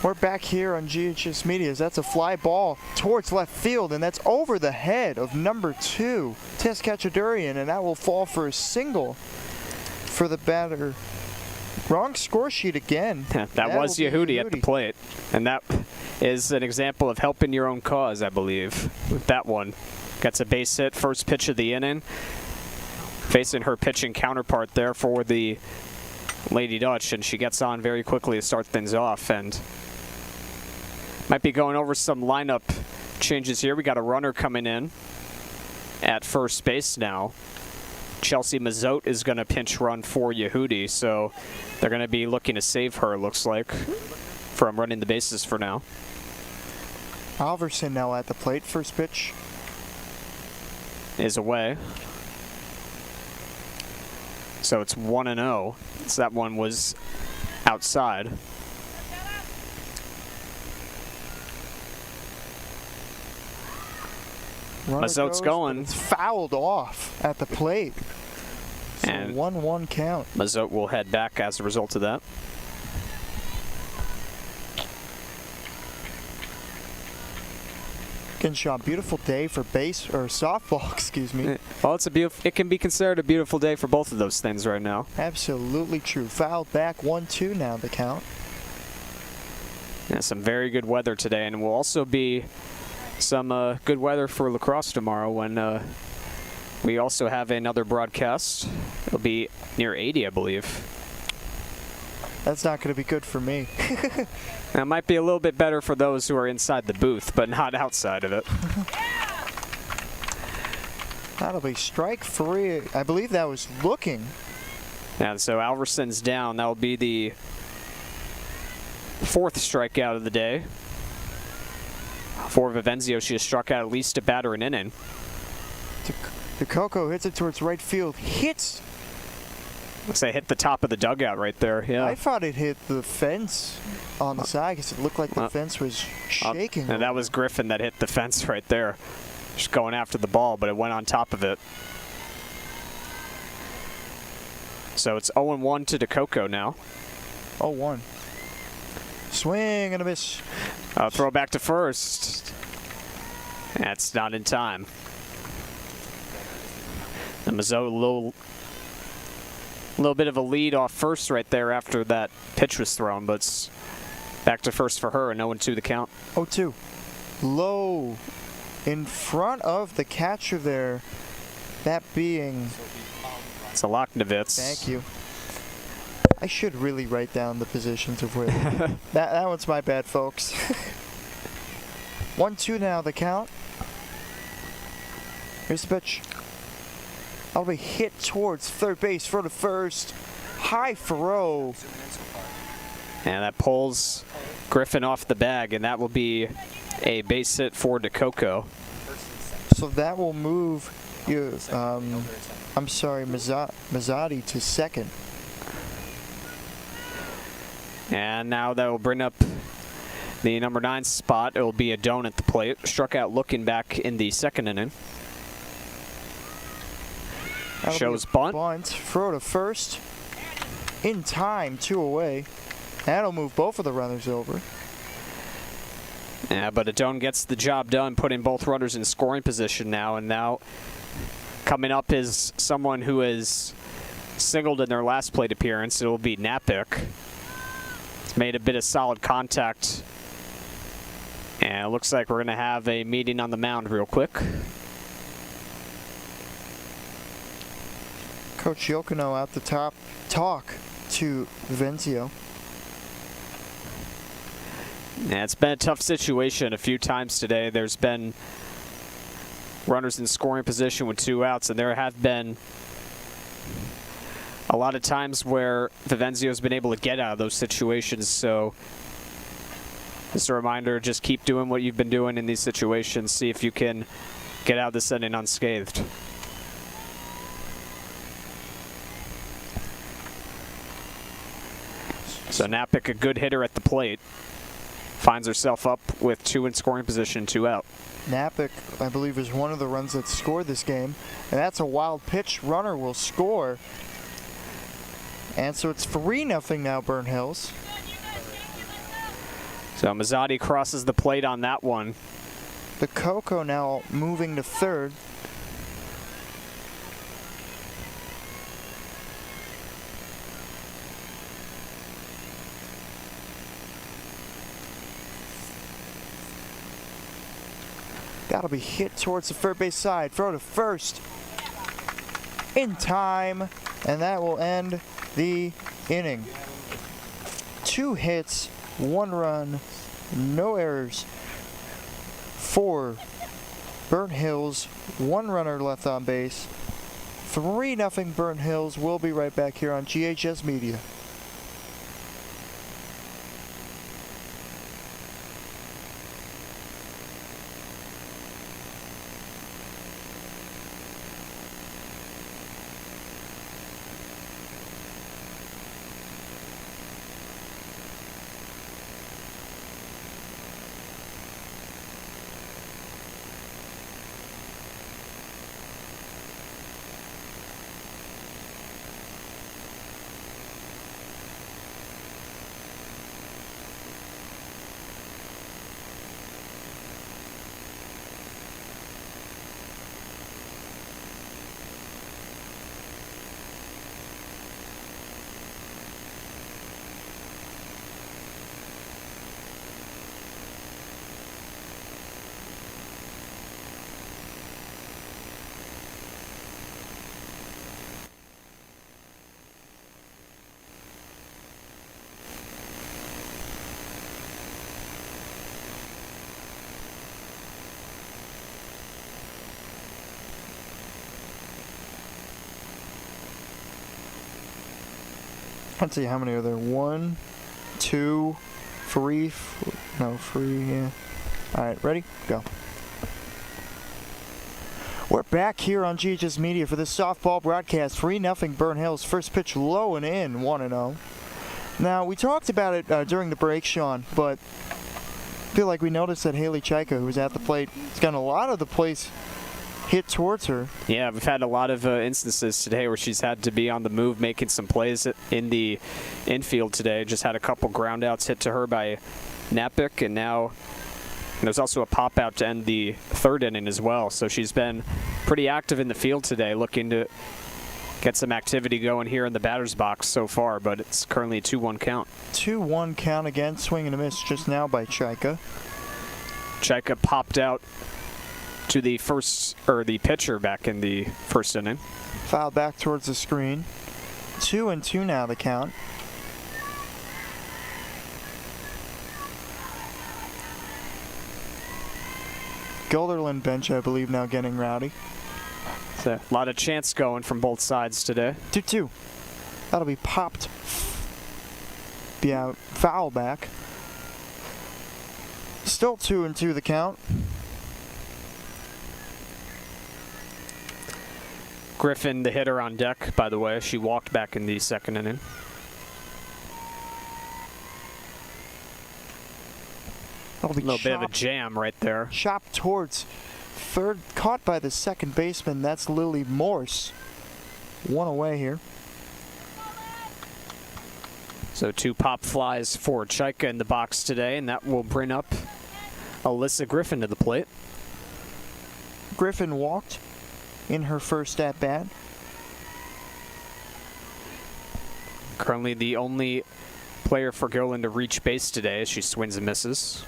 B: We're back here on GHS Media. That's a fly ball towards left field, and that's over the head of number 2, Tess Kachadurian, and that will fall for a single for the batter. Wrong score sheet again.
A: that was Yehudi at the plate, and that is an example of helping your own cause, I believe. With that one, gets a base hit, first pitch of the inning, facing her pitching counterpart there for the Lady Dutch, and she gets on very quickly to start things off, and might be going over some lineup changes here. We got a runner coming in at first base now. Chelsea Mazzote is going to pinch run for Yehudi, so they're going to be looking to save her, looks like, from running the bases for now.
B: Alverson now at the plate. First pitch
A: is away. So it's 1-0. So that one was outside. Mazzote's going.
B: It's fouled off at the plate. So
A: and
B: 1-1 count.
A: Mazzote will head back as a result of that.
B: Ginshaw, beautiful day for base or softball, excuse me.
A: Well, it's a beautiful. It can be considered a beautiful day for both of those things right now.
B: Absolutely true. Fouled back, 1-2 now the count.
A: Yeah, some very good weather today, and will also be some good weather for lacrosse tomorrow when we also have another broadcast. It'll be near 80, I believe.
B: That's not going to be good for me.
A: That might be a little bit better for those who are inside the booth, but not outside of it.
B: That'll be strike 3. I believe that was looking.
A: And so Alverson's down. That'll be the 4th strikeout of the day. For Vivenzio, she has struck out at least a batter an inning.
B: DeCoco hits it towards right field. Hits.
A: Looks like it hit the top of the dugout right there. Yeah.
B: I thought it hit the fence on the side because it looked like the fence was shaking.
A: And that was Griffin that hit the fence right there. Just going after the ball, but it went on top of it. So it's 0-1 to DeCoco now.
B: 0-1. Swing and a miss.
A: Throw back to first. That's not in time. The Mazzote little bit of a lead off first right there after that pitch was thrown, but it's back to first for her, and 0-2 the count.
B: 0-2. Low in front of the catcher there. That being...
A: It's a Loknovitz.
B: Thank you. I should really write down the positions of where that one's my bad, folks. 1-2 now the count. Here's the pitch. That'll be hit towards third base for the first. High throw.
A: And that pulls Griffin off the bag, and that will be a base hit for DeCoco.
B: So that will move you. I'm sorry, Mazzotti to second.
A: And now that will bring up the number 9 spot. It will be a Doan at the plate. Struck out looking back in the second inning. Shows bunt.
B: Throw to first. In time, 2 away. That'll move both of the runners over.
A: Yeah, but Adone gets the job done, putting both runners in scoring position now. And now coming up is someone who is singled in their last plate appearance. It will be Napick. He's made a bit of solid contact. And it looks like we're going to have a meeting on the mound real quick.
B: Coach Yokono out the top. Talk to Venzio.
A: Yeah, it's been a tough situation a few times today. There's been runners in scoring position with 2 outs, and there have been a lot of times where Vivenzio's been able to get out of those situations. So just a reminder, just keep doing what you've been doing in these situations. See if you can get out of this inning unscathed. So Napick, a good hitter at the plate, finds herself up with 2 in scoring position, 2 out.
B: Napick, I believe, is one of the runs that scored this game. And that's a wild pitch. Runner will score. And so it's 3-0 now, Burnt Hills.
A: So Mazzotti crosses the plate on that one.
B: The Coco now moving to third. That'll be hit towards the third base side. Throw to first. In time. And that will end the inning. 2 hits, 1 run, no errors for Burnt Hills. 1 runner left on base. 3-0 Burnt Hills. We'll be right back here on GHS Media. Let's see, how many are there? 1, 2, 3, no, 3, yeah. All right, ready? Go. We're back here on GHS Media for this softball broadcast. 3-0 Burnt Hills. First pitch low and in, 1-0. Now, we talked about it during the break, Sean, but I feel like we noticed that Haley Chaika, who was at the plate, has gotten a lot of the plays hit towards her.
A: Yeah, we've had a lot of instances today where she's had to be on the move, making some plays in the infield today. Just had a couple ground outs hit to her by Napick, and now there's also a pop out to end the 3rd inning as well. So she's been pretty active in the field today, looking to get some activity going here in the batter's box so far, but it's currently a 2-1 count.
B: 2-1 count again, swing and a miss just now by Chaika.
A: Chaika popped out to the pitcher back in the 1st inning.
B: Foul back towards the screen. 2-2 now the count. Guilderland bench, I believe, now getting rowdy.
A: So a lot of chants going from both sides today.
B: 2-2. That'll be popped. Yeah, foul back. Still 2-2 the count.
A: Griffin, the hitter on deck, by the way. She walked back in the 2nd inning.
B: That'll be
A: A little bit of a
B: chopped-
A: jam right there.
B: chopped towards third, caught by the second baseman. That's Lily Morse. One away here.
A: So 2 pop flies for Chaika in the box today, and that will bring up Alyssa Griffin to the plate.
B: Griffin walked in her first at-bat.
A: Currently the only player for Guilderland to reach base today as she swings and misses.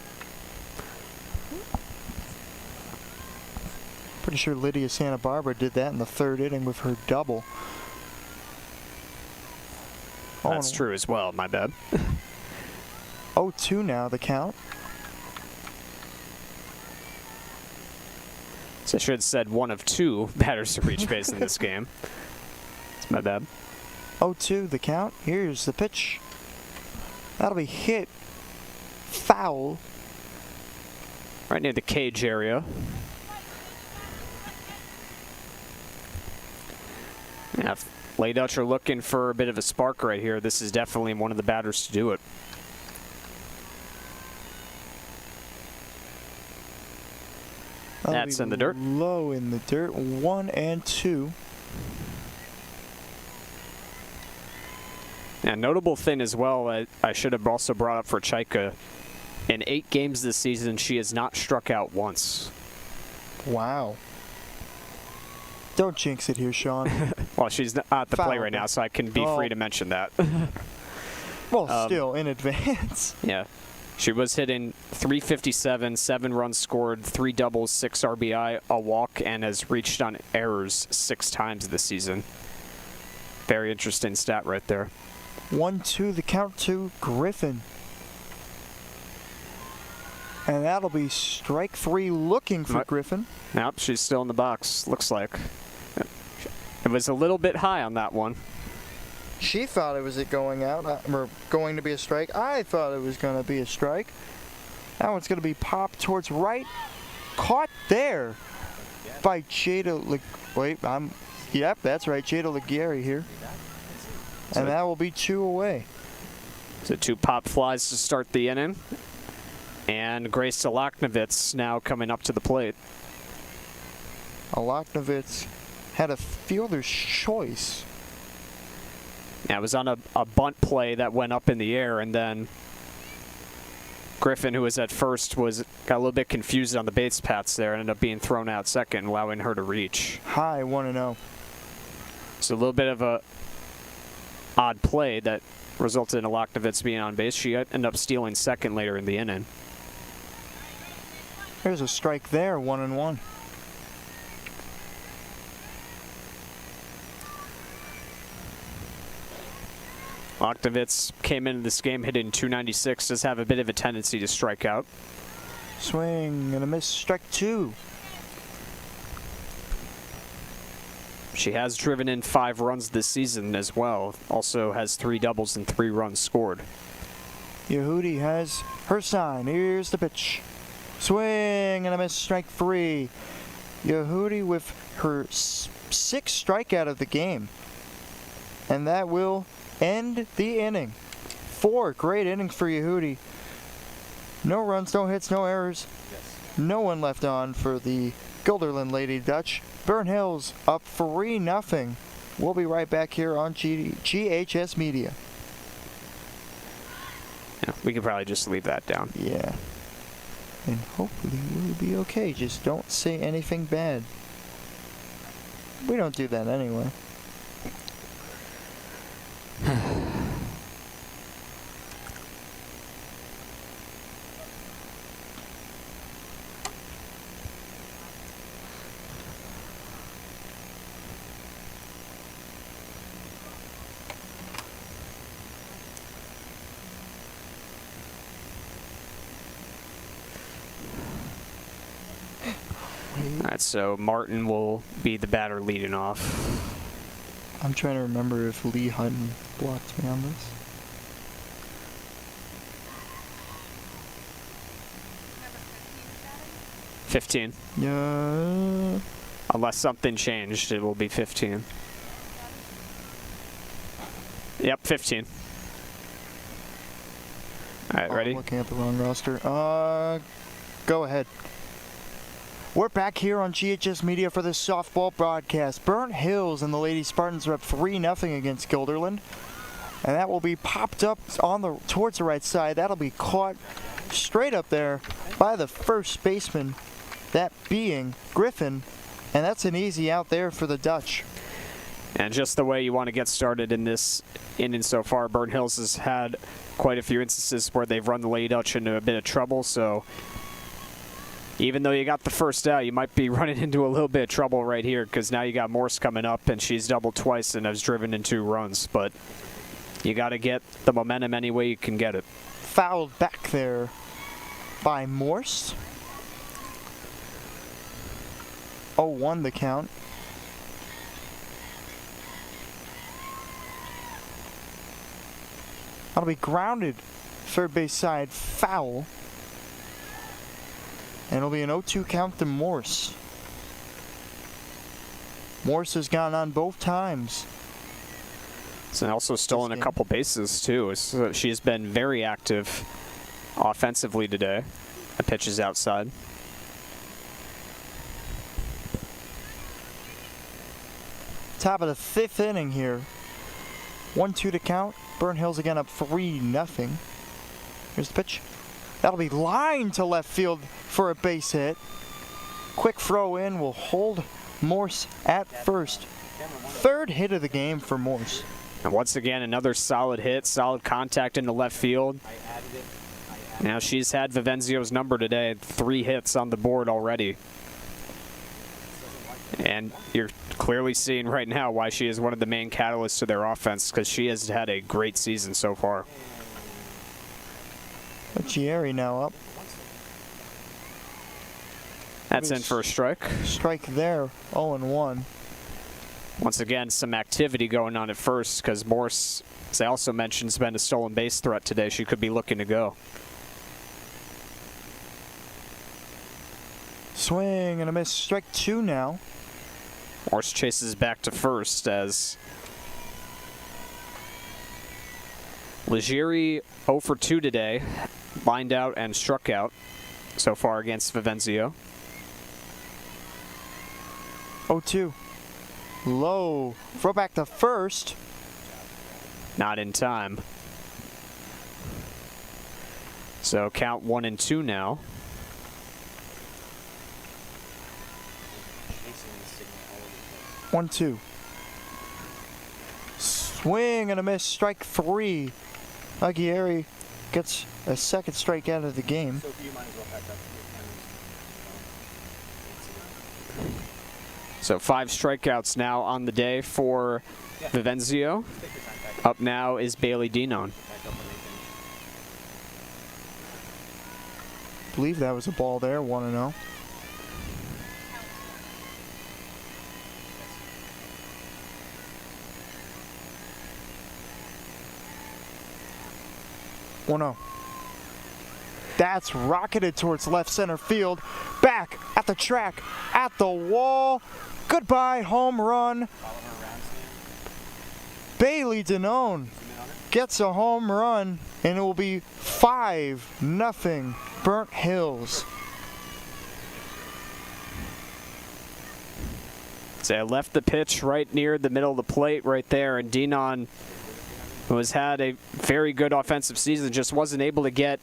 B: Pretty sure Lydia Santa Barbara did that in the third inning with her double.
A: That's true as well, my bad.
B: 0-2 now, the count.
A: So I should have said 1 of 2 batters to reach base in this game. It's my bad.
B: 0-2 the count. Here's the pitch. That'll be hit foul.
A: Right near the cage area. Yeah, if Lady Dutch are looking for a bit of a spark right here, this is definitely one of the batters to do it.
B: That'll
A: That's
B: be
A: in the dirt.
B: Low in the dirt. 1-2.
A: Yeah, notable thing as well, I should have also brought up for Chaika. In 8 games this season, she has not struck out once.
B: Wow. Don't jinx it here, Sean.
A: Well, she's not at the play
B: Foul.
A: right now, so I can be
B: Oh.
A: free to mention that.
B: Well, still in advance.
A: Yeah. She was hitting .357, 7 runs scored, 3 doubles, 6 RBI, a walk, and has reached on errors 6 times this season. Very interesting stat right there.
B: 1-2 the count to Griffin. And that'll be strike 3 looking for
A: Right.
B: Griffin.
A: Nope, she's still in the box, looks like. It was a little bit high on that one.
B: She thought it was going out, or going to be a strike. I thought it was going to be a strike. That one's going to be popped towards right. Caught there by Jada. Yep, that's right, Jada Legary here. And that will be 2 away.
A: So 2 pop flies to start the inning. And Grace Alaknovitz now coming up to the plate.
B: Alaknovitz had a fielder's choice.
A: Yeah, it was on a bunt play that went up in the air, and then Griffin, who was at first, got a little bit confused on the base paths there, and ended up being thrown out second, allowing her to reach.
B: High 1-0.
A: So a little bit of a odd play that resulted in Alaknovitz being on base. She ended up stealing second later in the inning.
B: There's a strike there, 1-1.
A: Alaknovitz came into this game hitting .296, does have a bit of a tendency to strike out.
B: Swing and a miss, strike 2.
A: She has driven in 5 runs this season as well. Also has 3 doubles and 3 runs scored.
B: Yehudi has her sign. Here's the pitch. Swing and a miss, strike 3. Yehudi with her 6th strikeout of the game. And that will end the inning. 4 great innings for Yehudi. No runs, no hits, no errors. No one left on for the Guilderland Lady Dutch. Burnt Hills up 3-0. We'll be right back here on GHS Media.
A: Yeah, we could probably just leave that down.
B: Yeah. And hopefully we'll be okay. Just don't say anything bad. We don't do that anyway.
A: All right, so Martin will be the batter leading off.
B: I'm trying to remember if Lee Hutton blocked me on this.
A: $15.
B: Yeah.
A: Unless something changed, it will be 15. Yep, 15. All right, ready?
B: I'm looking at the wrong roster. Go ahead. We're back here on GHS Media for this softball broadcast. Burnt Hills and the Lady Spartans are up 3-0 against Guilderland. And that will be popped up towards the right side. That'll be caught straight up there by the first baseman, that being Griffin. And that's an easy out there for the Dutch.
A: And just the way you want to get started in this inning so far, Burnt Hills has had quite a few instances where they've run the Lady Dutch into a bit of trouble, so even though you got the first out, you might be running into a little bit of trouble right here because now you got Morse coming up and she's doubled twice and has driven in 2 runs, but you got to get the momentum any way you can get it.
B: Fouled back there by Morse. 0-1 the count. That'll be grounded third base side, foul. And it'll be an 0-2 count to Morse. Morse has gone on both times.
A: She's also stolen a couple bases too. So she's been very active offensively today. The pitch is outside.
B: Top of the 5th inning here. 1-2 to count. Burnt Hills again up 3-0. Here's the pitch. That'll be lined to left field for a base hit. Quick throw in will hold Morse at first. 3rd hit of the game for Morse.
A: And once again, another solid hit, solid contact into left field. Now she's had Vivenzio's number today, 3 hits on the board already. And you're clearly seeing right now why she is one of the main catalysts to their offense, because she has had a great season so far.
B: Gieri now up.
A: That's in for a strike.
B: Strike there, 0-1.
A: Once again, some activity going on at first, because Morse, as I also mentioned, has been a stolen base threat today. She could be looking to go.
B: Swing and a miss. Strike 2 now.
A: Morse chases back to first as Legere 0 for 2 today, lined out and struck out so far against Vivenzio.
B: 0-2. Low. Throw back to first.
A: Not in time. So count 1-2 now.
B: One, 2. Swing and a miss. Strike 3. Aguirre gets a 2nd strikeout of the game.
A: So 5 strikeouts now on the day for Vivenzio. Up now is Bailey Dinon.
B: I believe that was a ball there. 1-0. That's rocketed towards left center field. Back at the track, at the wall. Goodbye, home run. Bailey Danone gets a home run, and it will be 5-0 Burnt Hills.
A: So I left the pitch right near the middle of the plate right there, and Dinon, who has had a very good offensive season, just wasn't able to get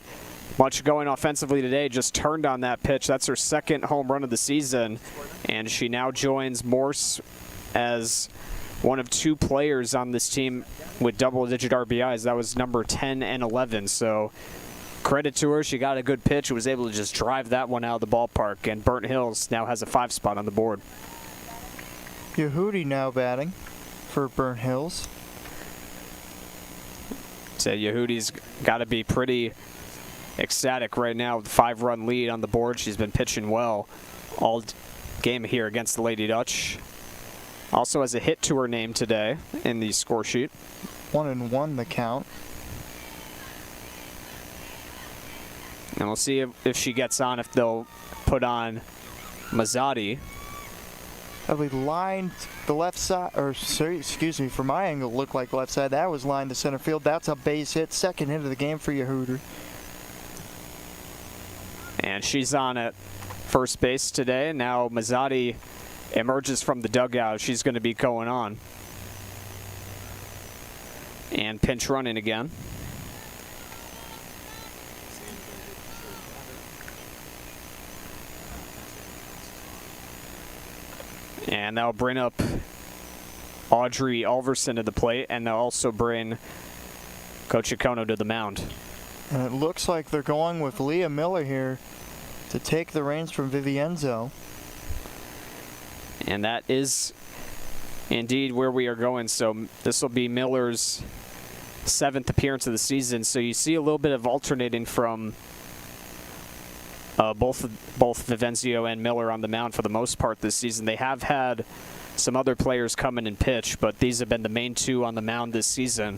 A: much going offensively today, just turned on that pitch. That's her 2nd home run of the season, and she now joins Morse as one of 2 players on this team with double-digit RBIs. That was number 10 and 11, so credit to her. She got a good pitch and was able to just drive that one out of the ballpark, and Burnt Hills now has a 5 spot on the board.
B: Yehudi now batting for Burnt Hills.
A: So Yehudi's got to be pretty ecstatic right now with a 5-run lead on the board. She's been pitching well all game here against the Lady Dutch. Also has a hit to her name today in the score sheet.
B: 1-1 the count.
A: And we'll see if she gets on, if they'll put on Mazzotti.
B: That'll be lined the left side, or sorry, excuse me, from my angle, looked like left side. That was lined to center field. That's a base hit. 2nd hit of the game for Yehudi.
A: And she's on at first base today. Now Mazzotti emerges from the dugout. She's going to be going on. And pinch running again. And that'll bring up Audrey Alverson to the plate, and they'll also bring Coach Iacono to the mound.
B: And it looks like they're going with Leah Miller here to take the reins from Vivienzo.
A: And that is indeed where we are going. So this will be Miller's 7th appearance of the season. So you see a little bit of alternating from both Vivenzio and Miller on the mound for the most part this season. They have had some other players come in and pitch, but these have been the main two on the mound this season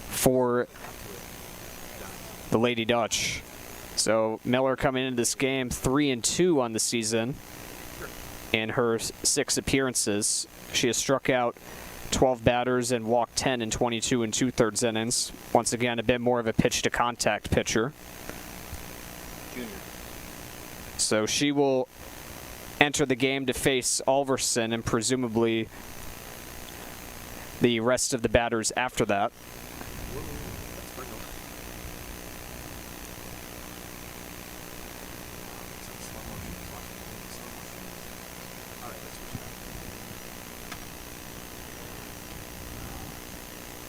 A: for the Lady Dutch. So Miller coming into this game 3-2 on the season in her 6 appearances. She has struck out 12 batters and walked 10 in 22 2/3 innings. Once again, a bit more of a pitch to contact pitcher. So she will enter the game to face Alverson and presumably the rest of the batters after that.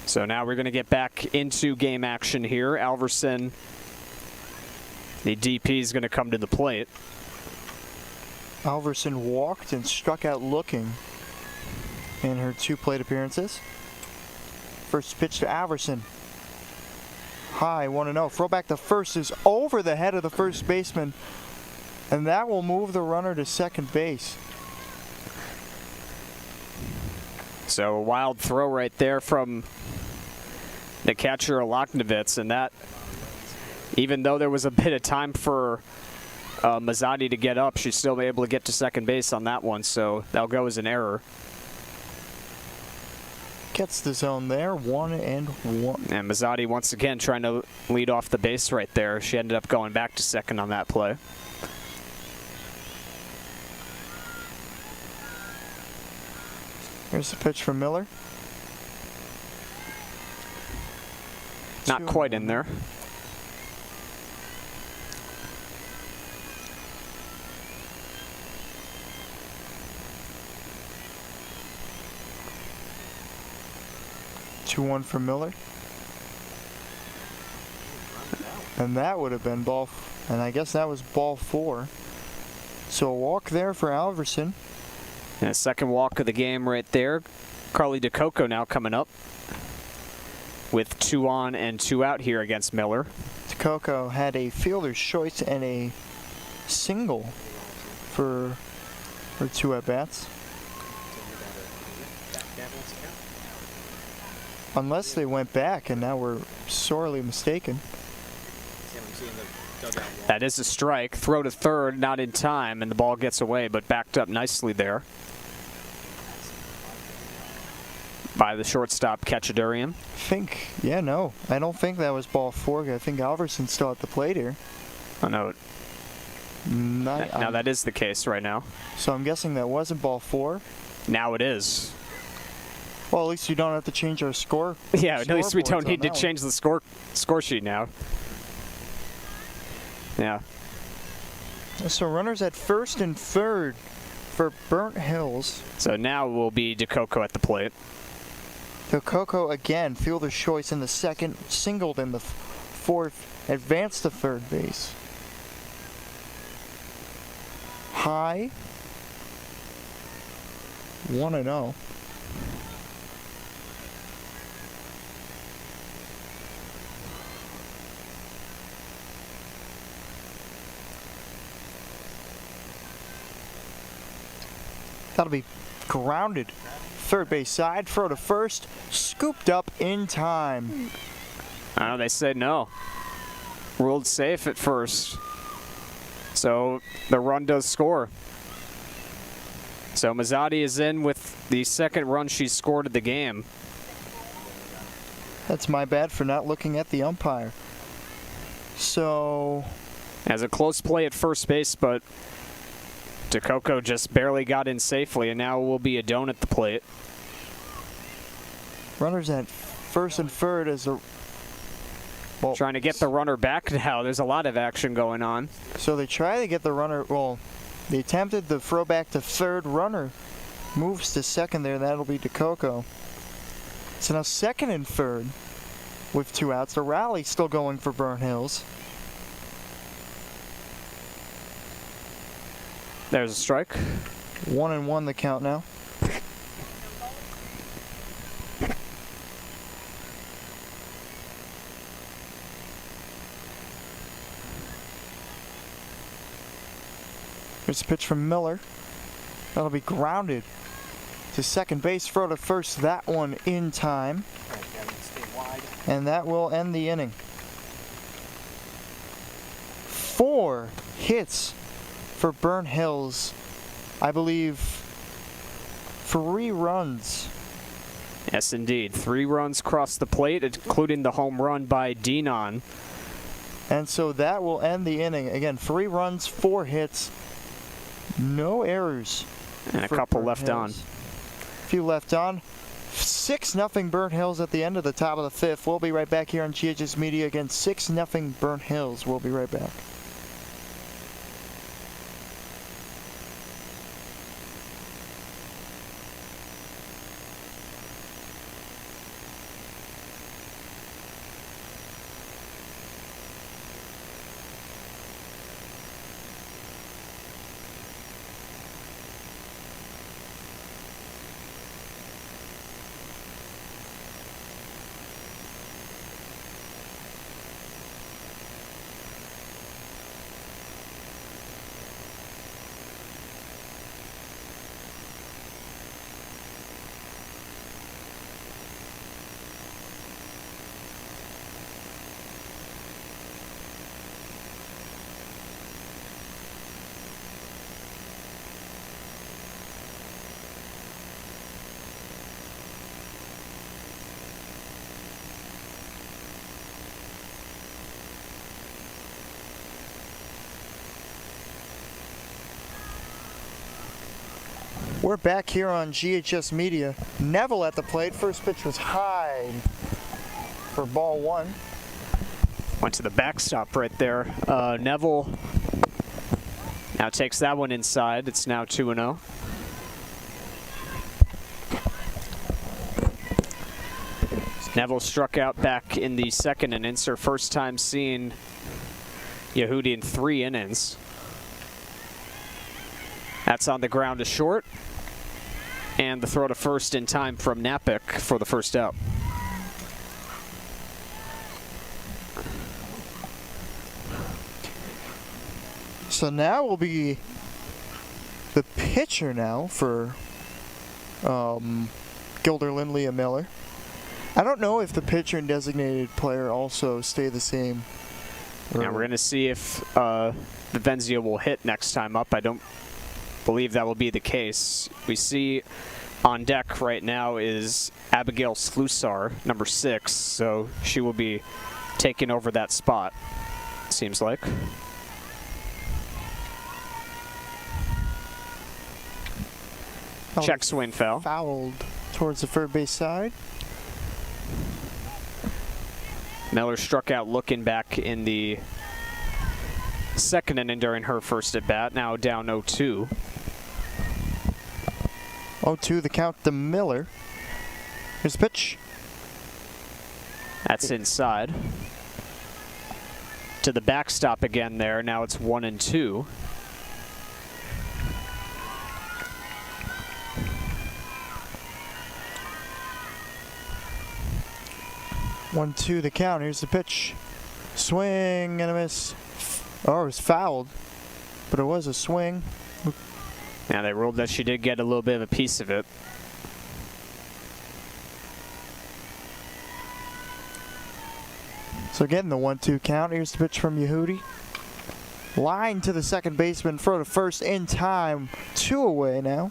A: So now we're going to get back into game action here. Alverson, the DP, is going to come to the plate.
B: Alverson walked and struck out looking in her 2 plate appearances. First pitch to Alverson. High, 1-0. Throw back to first is over the head of the first baseman, and that will move the runner to second base.
A: So a wild throw right there from the catcher, Aloknovitz, and that, even though there was a bit of time for Mazzotti to get up, she's still able to get to second base on that one, so that'll go as an error.
B: Gets the zone there, 1-1.
A: And Mazzotti once again trying to lead off the base right there. She ended up going back to second on that play.
B: Here's the pitch from Miller.
A: Not quite in there.
B: 2-1 for Miller. And that would have been ball, and I guess that was ball 4. So a walk there for Alverson.
A: And a second walk of the game right there. Carly DeCoco now coming up with 2 on and 2 out here against Miller.
B: DeCoco had a fielder's choice and a single for her 2 at-bats. Unless they went back, and now we're sorely mistaken.
A: That is a strike. Throw to third, not in time, and the ball gets away, but backed up nicely there by the shortstop, Kachadurian.
B: I don't think that was ball 4. I think Alverson's still at the plate here.
A: Oh, no. Now that is the case right now.
B: So I'm guessing that wasn't ball 4.
A: Now it is.
B: Well, at least you don't have to change our score.
A: Yeah, at least we don't need to
B: one.
A: change the score sheet now. Yeah.
B: So runners at first and third for Burnt Hills.
A: So now will be DeCoco at the plate.
B: DeCoco again, fielder's choice in the second, singled in the fourth, advanced to third base. High, 1-0. That'll be grounded. Third base side, throw to first, scooped up in time.
A: They said no. Ruled safe at first. So the run does score. So Mazzotti is in with the second run she's scored of the game.
B: That's my bad for not looking at the umpire. So
A: As a close play at first base, but DeCoco just barely got in safely, and now will be a Doan at the plate.
B: Runners at first and third as a... Well,
A: Trying to get the runner back now. There's a lot of action going on.
B: so they try to get the runner... Well, they attempted the throw back to third. Runner moves to second there. That'll be DeCoco. So now second and third with 2 outs. The rally still going for Burnt Hills.
A: There's a strike.
B: 1-1 the count now. Here's a pitch from Miller. That'll be grounded to second base. Throw to first. That one in time. And that will end the inning. 4 hits for Burnt Hills. I believe 3 runs.
A: Yes, indeed. 3 runs crossed the plate, including the home run by Denon.
B: And so that will end the inning. Again, 3 runs, 4 hits, no errors.
A: And a
B: for
A: couple
B: Burnt
A: left on.
B: Hills. A few left on. 6-0 Burnt Hills at the end of the top of the 5th. We'll be right back here on GHS Media. Again, 6-0 Burnt Hills. We'll be right back. We're back here on GHS Media. Neville at the plate. First pitch was high for ball 1.
A: Went to the backstop right there. Neville now takes that one inside. It's now 2-0. Neville struck out back in the second innings, her first time seeing Yehudi in 3 innings. That's on the ground to short. And the throw to first in time from Napick for the first out.
B: So now will be the pitcher now for Guilderland, Leah Miller. I don't know if the pitcher and designated player also stay the same.
A: Now we're going to see if Vivenzio will hit next time up. I don't believe that will be the case. We see on deck right now is Abigail Slusar, number 6, so she will be taking over that spot, seems like. Check swing foul.
B: Fouled towards the third base side.
A: Miller struck out looking back in the second inning during her first at bat, now down 0-2.
B: 0-2 the count to Miller. Here's the pitch.
A: That's inside. To the backstop again there. Now it's 1-2.
B: One, two, the count. Here's the pitch. Swing and a miss. Oh, it was fouled, but it was a swing.
A: Now they ruled that she did get a little bit of a piece of it.
B: So again, the 1-2 count. Here's the pitch from Yehudi. Line to the second baseman. Throw to first in time. 2 away now.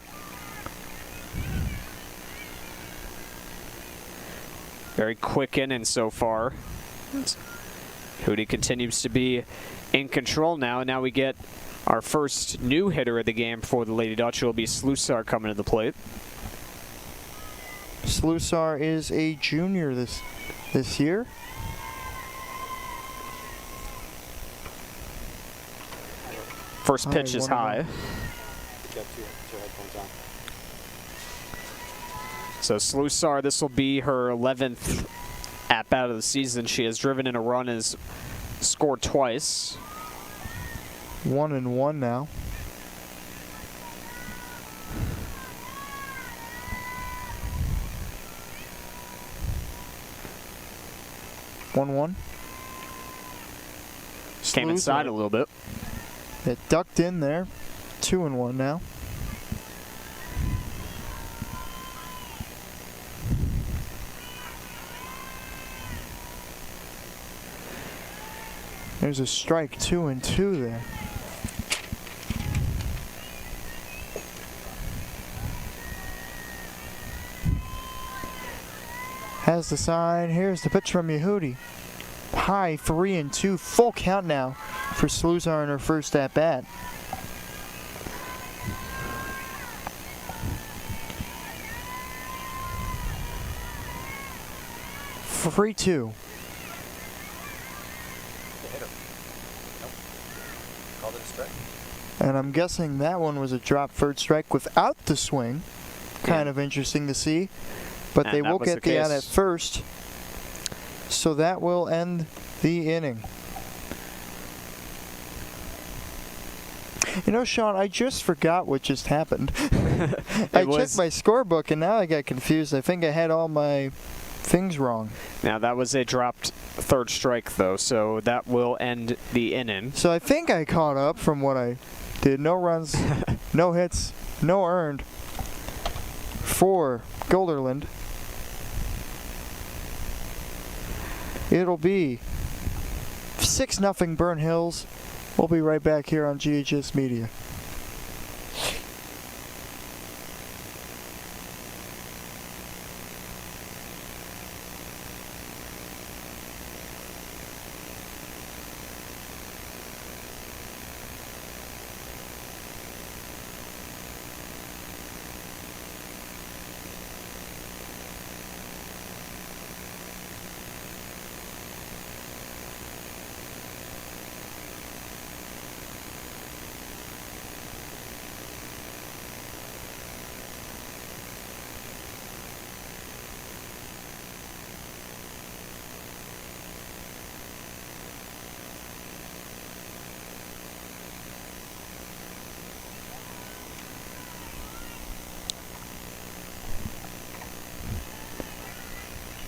A: Very quick inning so far. Hootie continues to be in control now. Now we get our first new hitter of the game for the Lady Dutch. It will be Slusar coming to the plate.
B: Slusar is a junior this year.
A: First pitch is high. So Slusar, this will be her 11th at-bat of the season. She has driven in a run, has scored twice.
B: 1-1 now.
A: Came inside a little bit.
B: It ducked in there. 2-1 now. There's a strike, 2-2 there. Has the sign. Here's the pitch from Yehudi. High, 3-2. Full count now for Slusar in her first at bat. For 3-2. And I'm guessing that one was a drop third strike without the swing. Kind of interesting to see. But
A: And
B: they
A: that
B: will
A: was
B: get
A: the
B: the out
A: case.
B: at first. So that will end the inning. You know, Sean, I just forgot what just happened. I checked my scorebook and now I got confused. I think I had all my things wrong.
A: Now that was a dropped third strike though, so that will end the inning.
B: So I think I caught up from what I did. No runs, no hits, no earned for Guilderland. It'll be 6-0 Burnt Hills. We'll be right back here on GHS Media.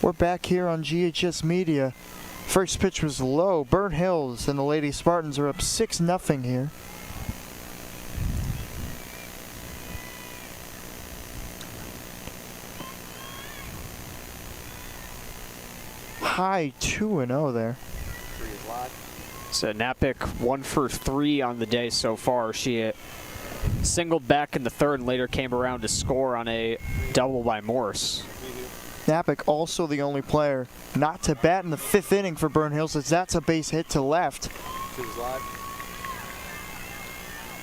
B: We're back here on GHS Media. First pitch was low. Burnt Hills and the Lady Spartans are up 6-0 here. High 2-0 there.
A: So Napick 1 for 3 on the day so far. She singled back in the third and later came around to score on a double by Morse.
B: Napick also the only player not to bat in the 5th inning for Burnt Hills, as that's a base hit to left.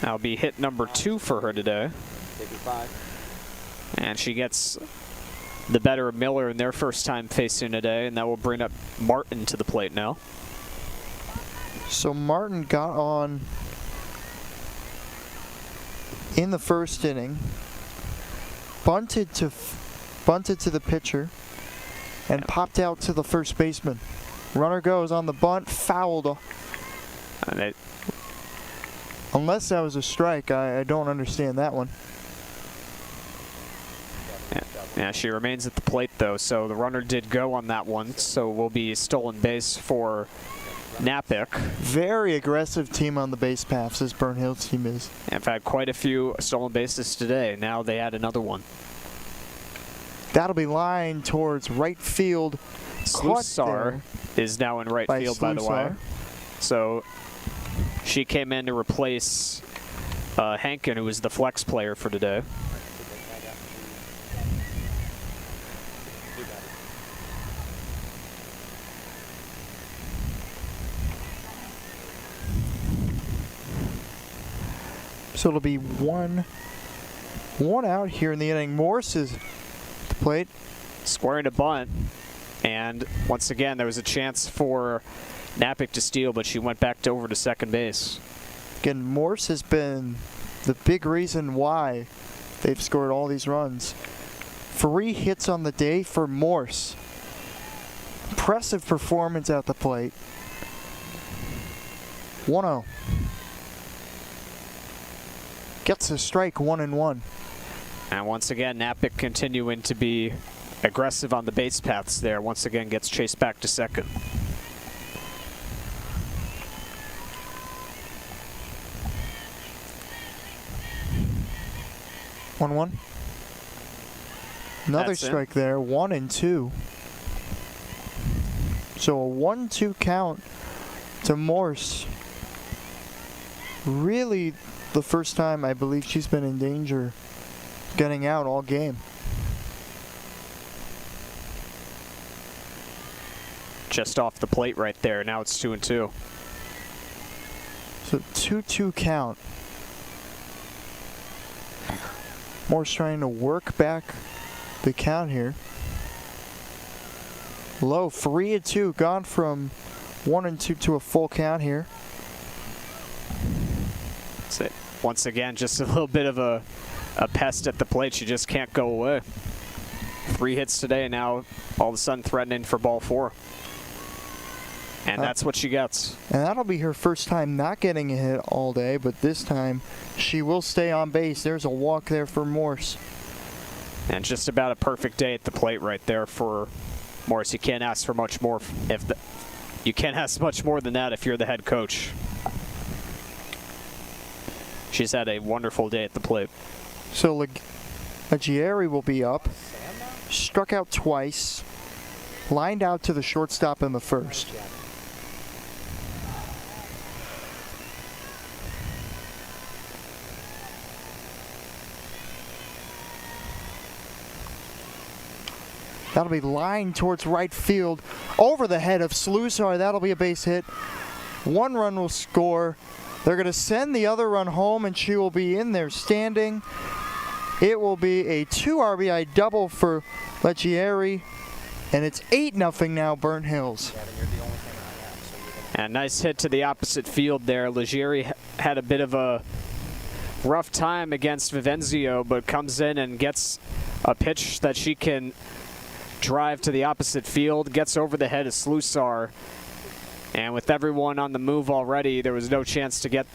A: That'll be hit number 2 for her today. And she gets the better of Miller in their first time facing today, and that will bring up Martin to the plate now.
B: So Martin got on in the first inning, bunted to the pitcher, and popped out to the first baseman. Runner goes on the bunt, fouled.
A: And
B: Unless that was a strike, I don't understand that one.
A: yeah, she remains at the plate though, so the runner did go on that one, so will be stolen base for Napick.
B: Very aggressive team on the base paths, this Burnt Hills team is.
A: I've had quite a few stolen bases today. Now they add another one.
B: That'll be lined towards right field.
A: Slusar is now in right field, by the way. So she came in to replace Hankin, who was the flex player for today.
B: So it'll be one out here in the inning. Morse is at the plate.
A: Squaring a bunt. And once again, there was a chance for Napick to steal, but she went back over to second base.
B: Again, Morse has been the big reason why they've scored all these runs. 3 hits on the day for Morse. Impressive performance at the plate. 1-0. Gets a strike, 1-1.
A: And once again, Napick continuing to be aggressive on the base paths there. Once again, gets chased back to second.
B: One. Another
A: That's
B: strike there, 1-2. So a 1-2 count to Morse. Really the first time I believe she's been in danger getting out all game.
A: Just off the plate right there. Now it's 2-2.
B: So 2-2 count. Morse trying to work back the count here. Low, 3-2, gone from 1-2 to a full count here.
A: That's it. Once again, just a little bit of a pest at the plate. She just can't go away. 3 hits today, and now all of a sudden threatening for ball 4. And that's what she gets.
B: And that'll be her first time not getting a hit all day, but this time she will stay on base. There's a walk there for Morse.
A: And just about a perfect day at the plate right there for Morse. You can't ask for much more you can't ask much more than that if you're the head coach. She's had a wonderful day at the plate.
B: So Leggieri will be up. Struck out twice. Lined out to the shortstop in the first. That'll be lined towards right field. Over the head of Slusar. That'll be a base hit. 1 run will score. They're going to send the other run home, and she will be in there standing. It will be a 2 RBI double for Leggieri, and it's 8-0 now, Burnt Hills.
A: And nice hit to the opposite field there. Leggieri had a bit of a rough time against Vivenzio, but comes in and gets a pitch that she can drive to the opposite field, gets over the head of Slusar. And with everyone on the move already, there was no chance to get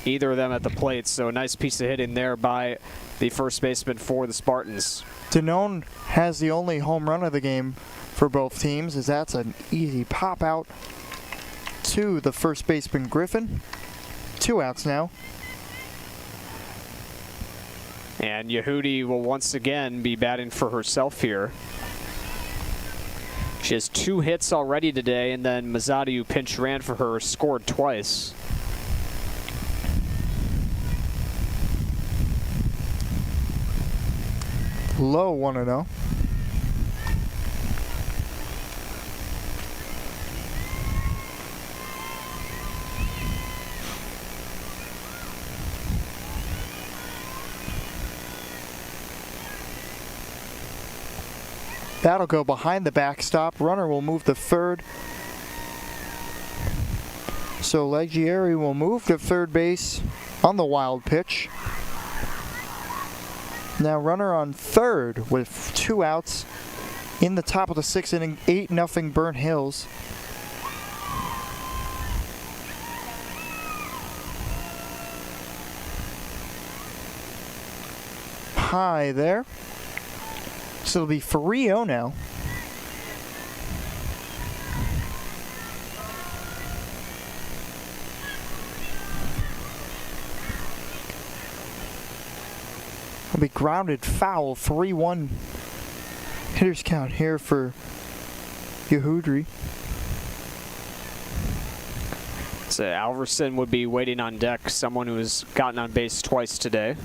A: either of them at the plate. So a nice piece of hitting there by the first baseman for the Spartans.
B: Danone has the only home run of the game for both teams, as that's an easy pop out to the first baseman Griffin. 2 outs now.
A: And Yehudi will once again be batting for herself here. She has 2 hits already today, and then Mazzotti, who pinch ran for her, scored twice.
B: Low 1-0. That'll go behind the backstop. Runner will move to third. So Leggieri will move to third base on the wild pitch. Now runner on third with 2 outs in the top of the 6th inning. 8-0 Burnt Hills. High there. So it'll be 3-0 now. It'll be grounded foul. 3-1 hitters count here for Yehudri.
A: So Alverson would be waiting on deck, someone who has gotten on base twice today.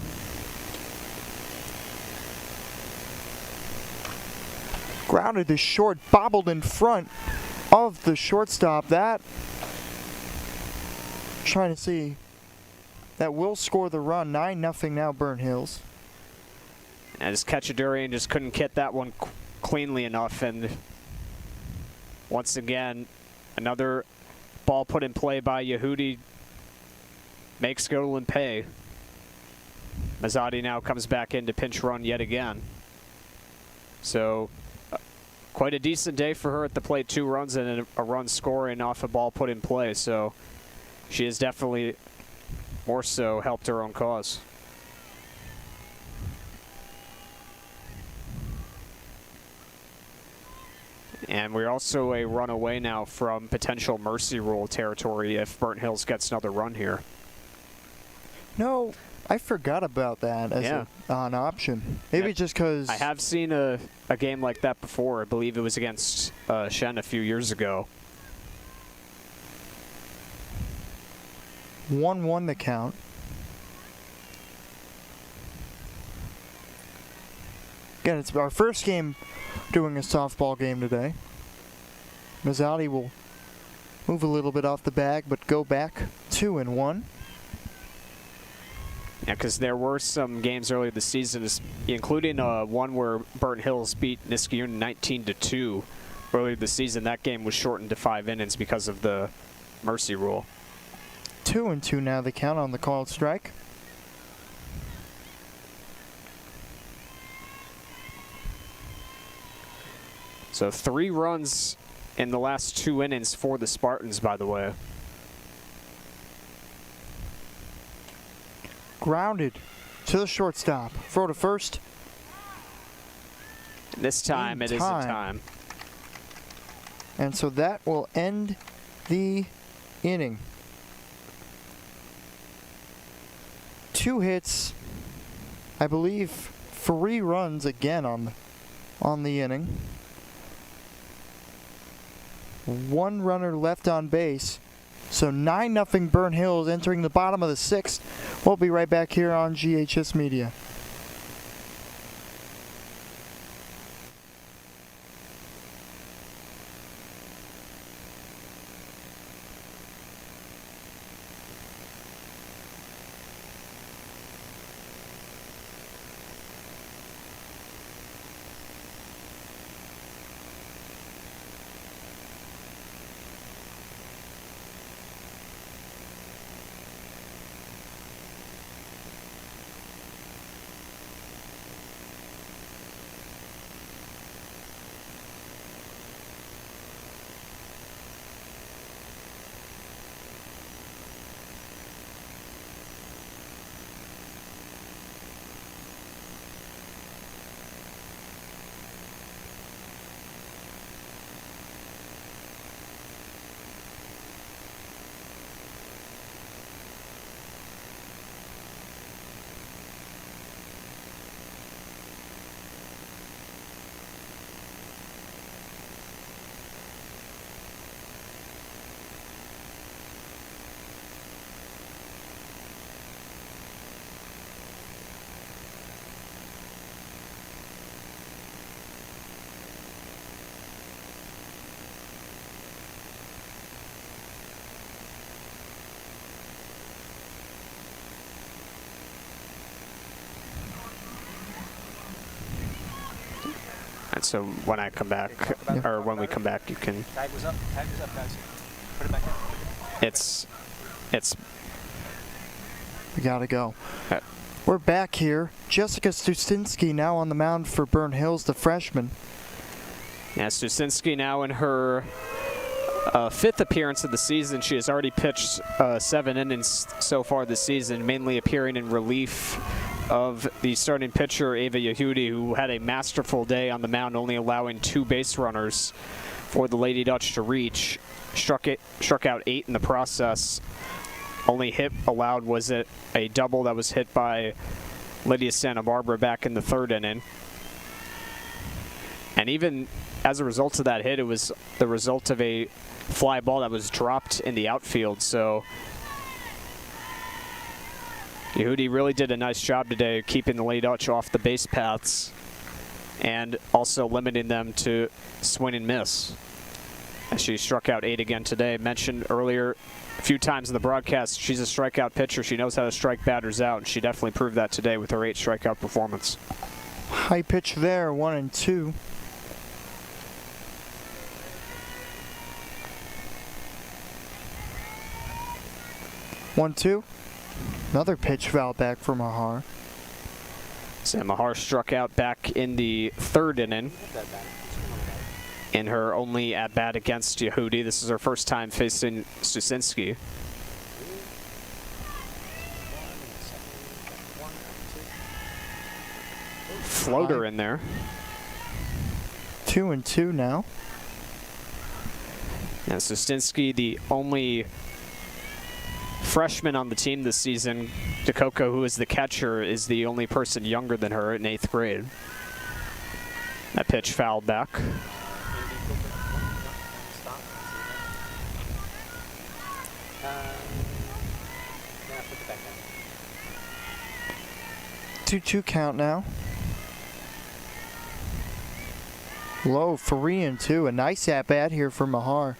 B: Grounded to short, bobbled in front of the shortstop. That, trying to see that will score the run. 9-0 now, Burnt Hills.
A: As Ketchadurian just couldn't get that one cleanly enough, and once again, another ball put in play by Yehudi makes Guilderland pay. Mazzotti now comes back in to pinch run yet again. So quite a decent day for her at the plate. 2 runs and a run scoring off a ball put in play. So she has definitely more so helped her own cause. And we're also a run away now from potential mercy rule territory if Burnt Hills gets another run here.
B: No, I forgot about that as an option. Maybe just because
A: I have seen a game like that before. I believe it was against Shen a few years ago.
B: 1-1 the count. Again, it's our first game doing a softball game today. Mazzotti will move a little bit off the bag, but go back 2-1.
A: Yeah, because there were some games earlier this season, including one where Burnt Hills beat Niskayuna 19-2 earlier this season. That game was shortened to 5 innings because of the mercy rule.
B: 2-2 now the count on the called strike.
A: So 3 runs in the last 2 innings for the Spartans, by the way.
B: Grounded to the shortstop. Throw to first.
A: This time it is in time.
B: And so that will end the inning. 2 hits, I believe 3 runs again on the inning. 1 runner left on base. So 9-0 Burnt Hills entering the bottom of the 6th. We'll be right back here on GHS Media.
A: And so when I come back, or when we come back, you can.
C: Tag was up, guys. Put it back in.
A: It's.
B: We gotta go. We're back here. Jessica Stusinski now on the mound for Burnt Hills, the freshman.
A: Yeah, Stusinski now in her 5th appearance of the season. She has already pitched 7 innings so far this season, mainly appearing in relief of the starting pitcher, Ava Yehudi, who had a masterful day on the mound, only allowing 2 base runners for the Lady Dutch to reach. Struck out 8 in the process. Only hit allowed was a double that was hit by Lydia Santa Barbara back in the 3rd inning. And even as a result of that hit, it was the result of a fly ball that was dropped in the outfield. So Yehudi really did a nice job today keeping the Lady Dutch off the base paths and also limiting them to swing and miss. as she struck out 8 again today. Mentioned earlier a few times in the broadcast, she's a strikeout pitcher. She knows how to strike batters out, and she definitely proved that today with her 8 strikeout performance.
B: High pitch there, 1-2. One, two. Another pitch foul back for Mahar.
A: Sam Mahar struck out back in the 3rd inning in her only at-bat against Yehudi. This is her first time facing Stusinski. Floater in there.
B: 2-2 now.
A: And Stusinski, the only freshman on the team this season. Dakoko, who is the catcher, is the only person younger than her in 8th grade. That pitch fouled back.
B: Two count now. Low, 3-2. A nice at bat here for Mahar.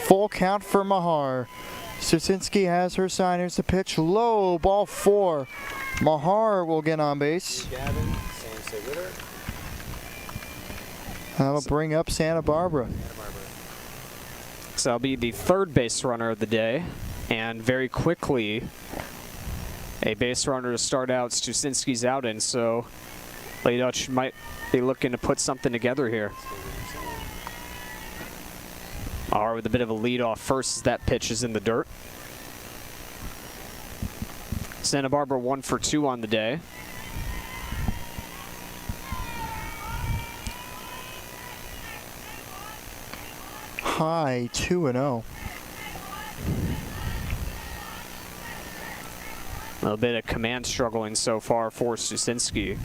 B: Full count for Mahar. Stusinski has her sign. Here's the pitch. Low, ball 4. Mahar will get on base. That'll bring up Santa Barbara.
A: So that'll be the 3rd base runner of the day. And very quickly, a base runner to start out Stusinski's outing. So Lady Dutch might be looking to put something together here. Mahar with a bit of a lead off first as that pitch is in the dirt. Santa Barbara 1 for 2 on the day.
B: High, 2-0.
A: A little bit of command struggling so far for Stusinski.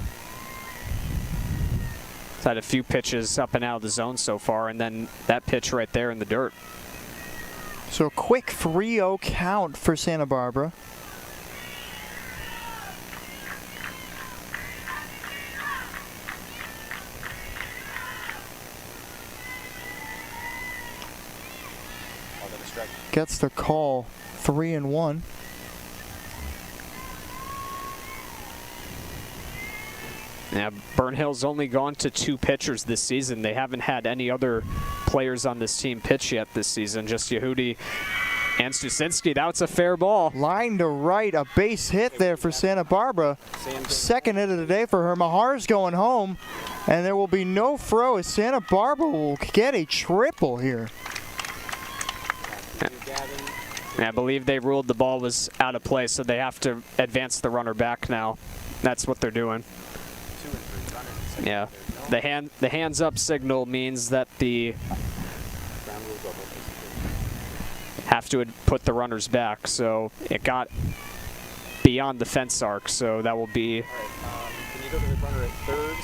A: Had a few pitches up and out of the zone so far, and then that pitch right there in the dirt.
B: So a quick 3-0 count for Santa Barbara. Gets the call, 3-1.
A: Yeah, Burnt Hill's only gone to 2 pitchers this season. They haven't had any other players on this team pitch yet this season, just Yehudi and Stusinski. That's a fair ball.
B: Line to right, a base hit there for Santa Barbara. 2nd hit of the day for her. Mahar's going home, and there will be no throw as Santa Barbara will get a triple here.
A: I believe they ruled the ball was out of play, so they have to advance the runner back now. That's what they're doing. Yeah, the hands up signal means that the have to put the runners back, so it got beyond the fence arc, so that will be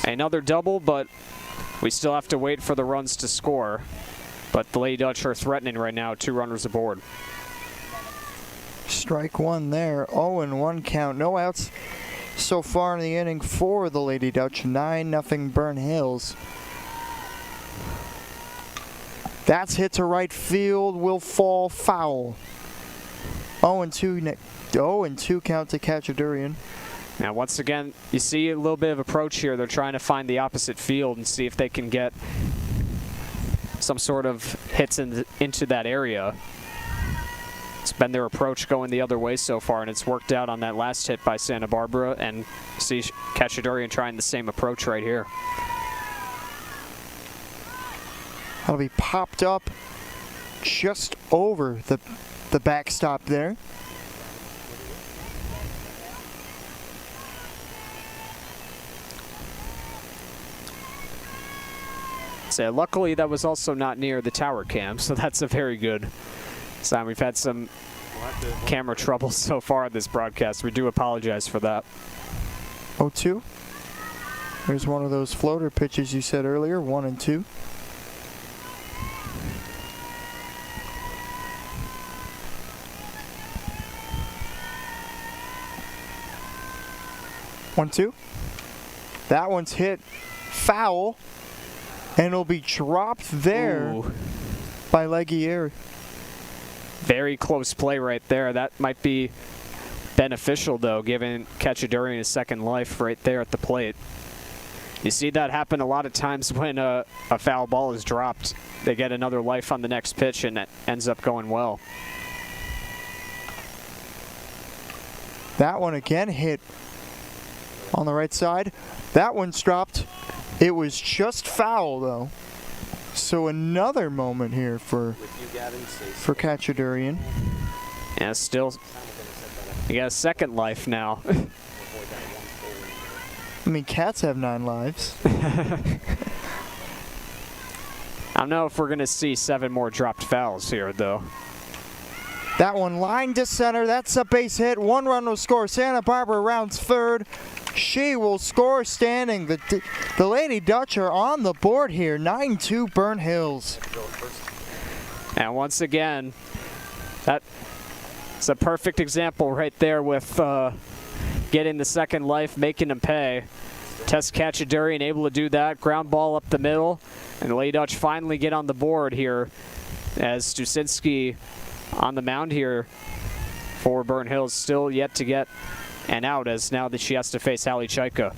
A: another double, but we still have to wait for the runs to score. But the Lady Dutch are threatening right now, 2 runners aboard.
B: Strike 1 there, 0-1 count, no outs so far in the inning for the Lady Dutch, 9-0 Burnt Hills. That's hit to right field, will fall foul. 0-2 count to Cachadurian.
A: Now once again, you see a little bit of approach here. They're trying to find the opposite field and see if they can get some sort of hits into that area. It's been their approach going the other way so far, and it's worked out on that last hit by Santa Barbara, and see Cachadurian trying the same approach right here.
B: That'll be popped up just over the backstop there.
A: So luckily that was also not near the tower cam, so that's a very good sign. We've had some camera trouble so far in this broadcast. We do apologize for that.
B: 0-2. There's one of those floater pitches you said earlier, 1-2. 1-2. That one's hit foul, and it'll be dropped there
A: Ooh.
B: by Guilderland.
A: Very close play right there. That might be beneficial, though, giving Cachadurian a second life right there at the plate. You see that happen a lot of times when a foul ball is dropped. They get another life on the next pitch, and it ends up going well.
B: That one again hit on the right side. That one's dropped. It was just foul, though. So another moment here for Cachadurian.
A: Yeah, still, you got a second life now.
B: I mean, cats have 9 lives.
A: I don't know if we're going to see 7 more dropped fouls here, though.
B: That one lined to center. That's a base hit. 1 run will score. Santa Barbara rounds third. She will score standing. The Lady Dutch are on the board here. 9-2 Burnt Hills.
A: And once again, that's a perfect example right there with getting the second life, making them pay. Tess Cachadurian able to do that. Ground ball up the middle. And the Lady Dutch finally get on the board here as Stusinski on the mound here for Burnt Hills, still yet to get an out, as now that she has to face Hallie Chaika.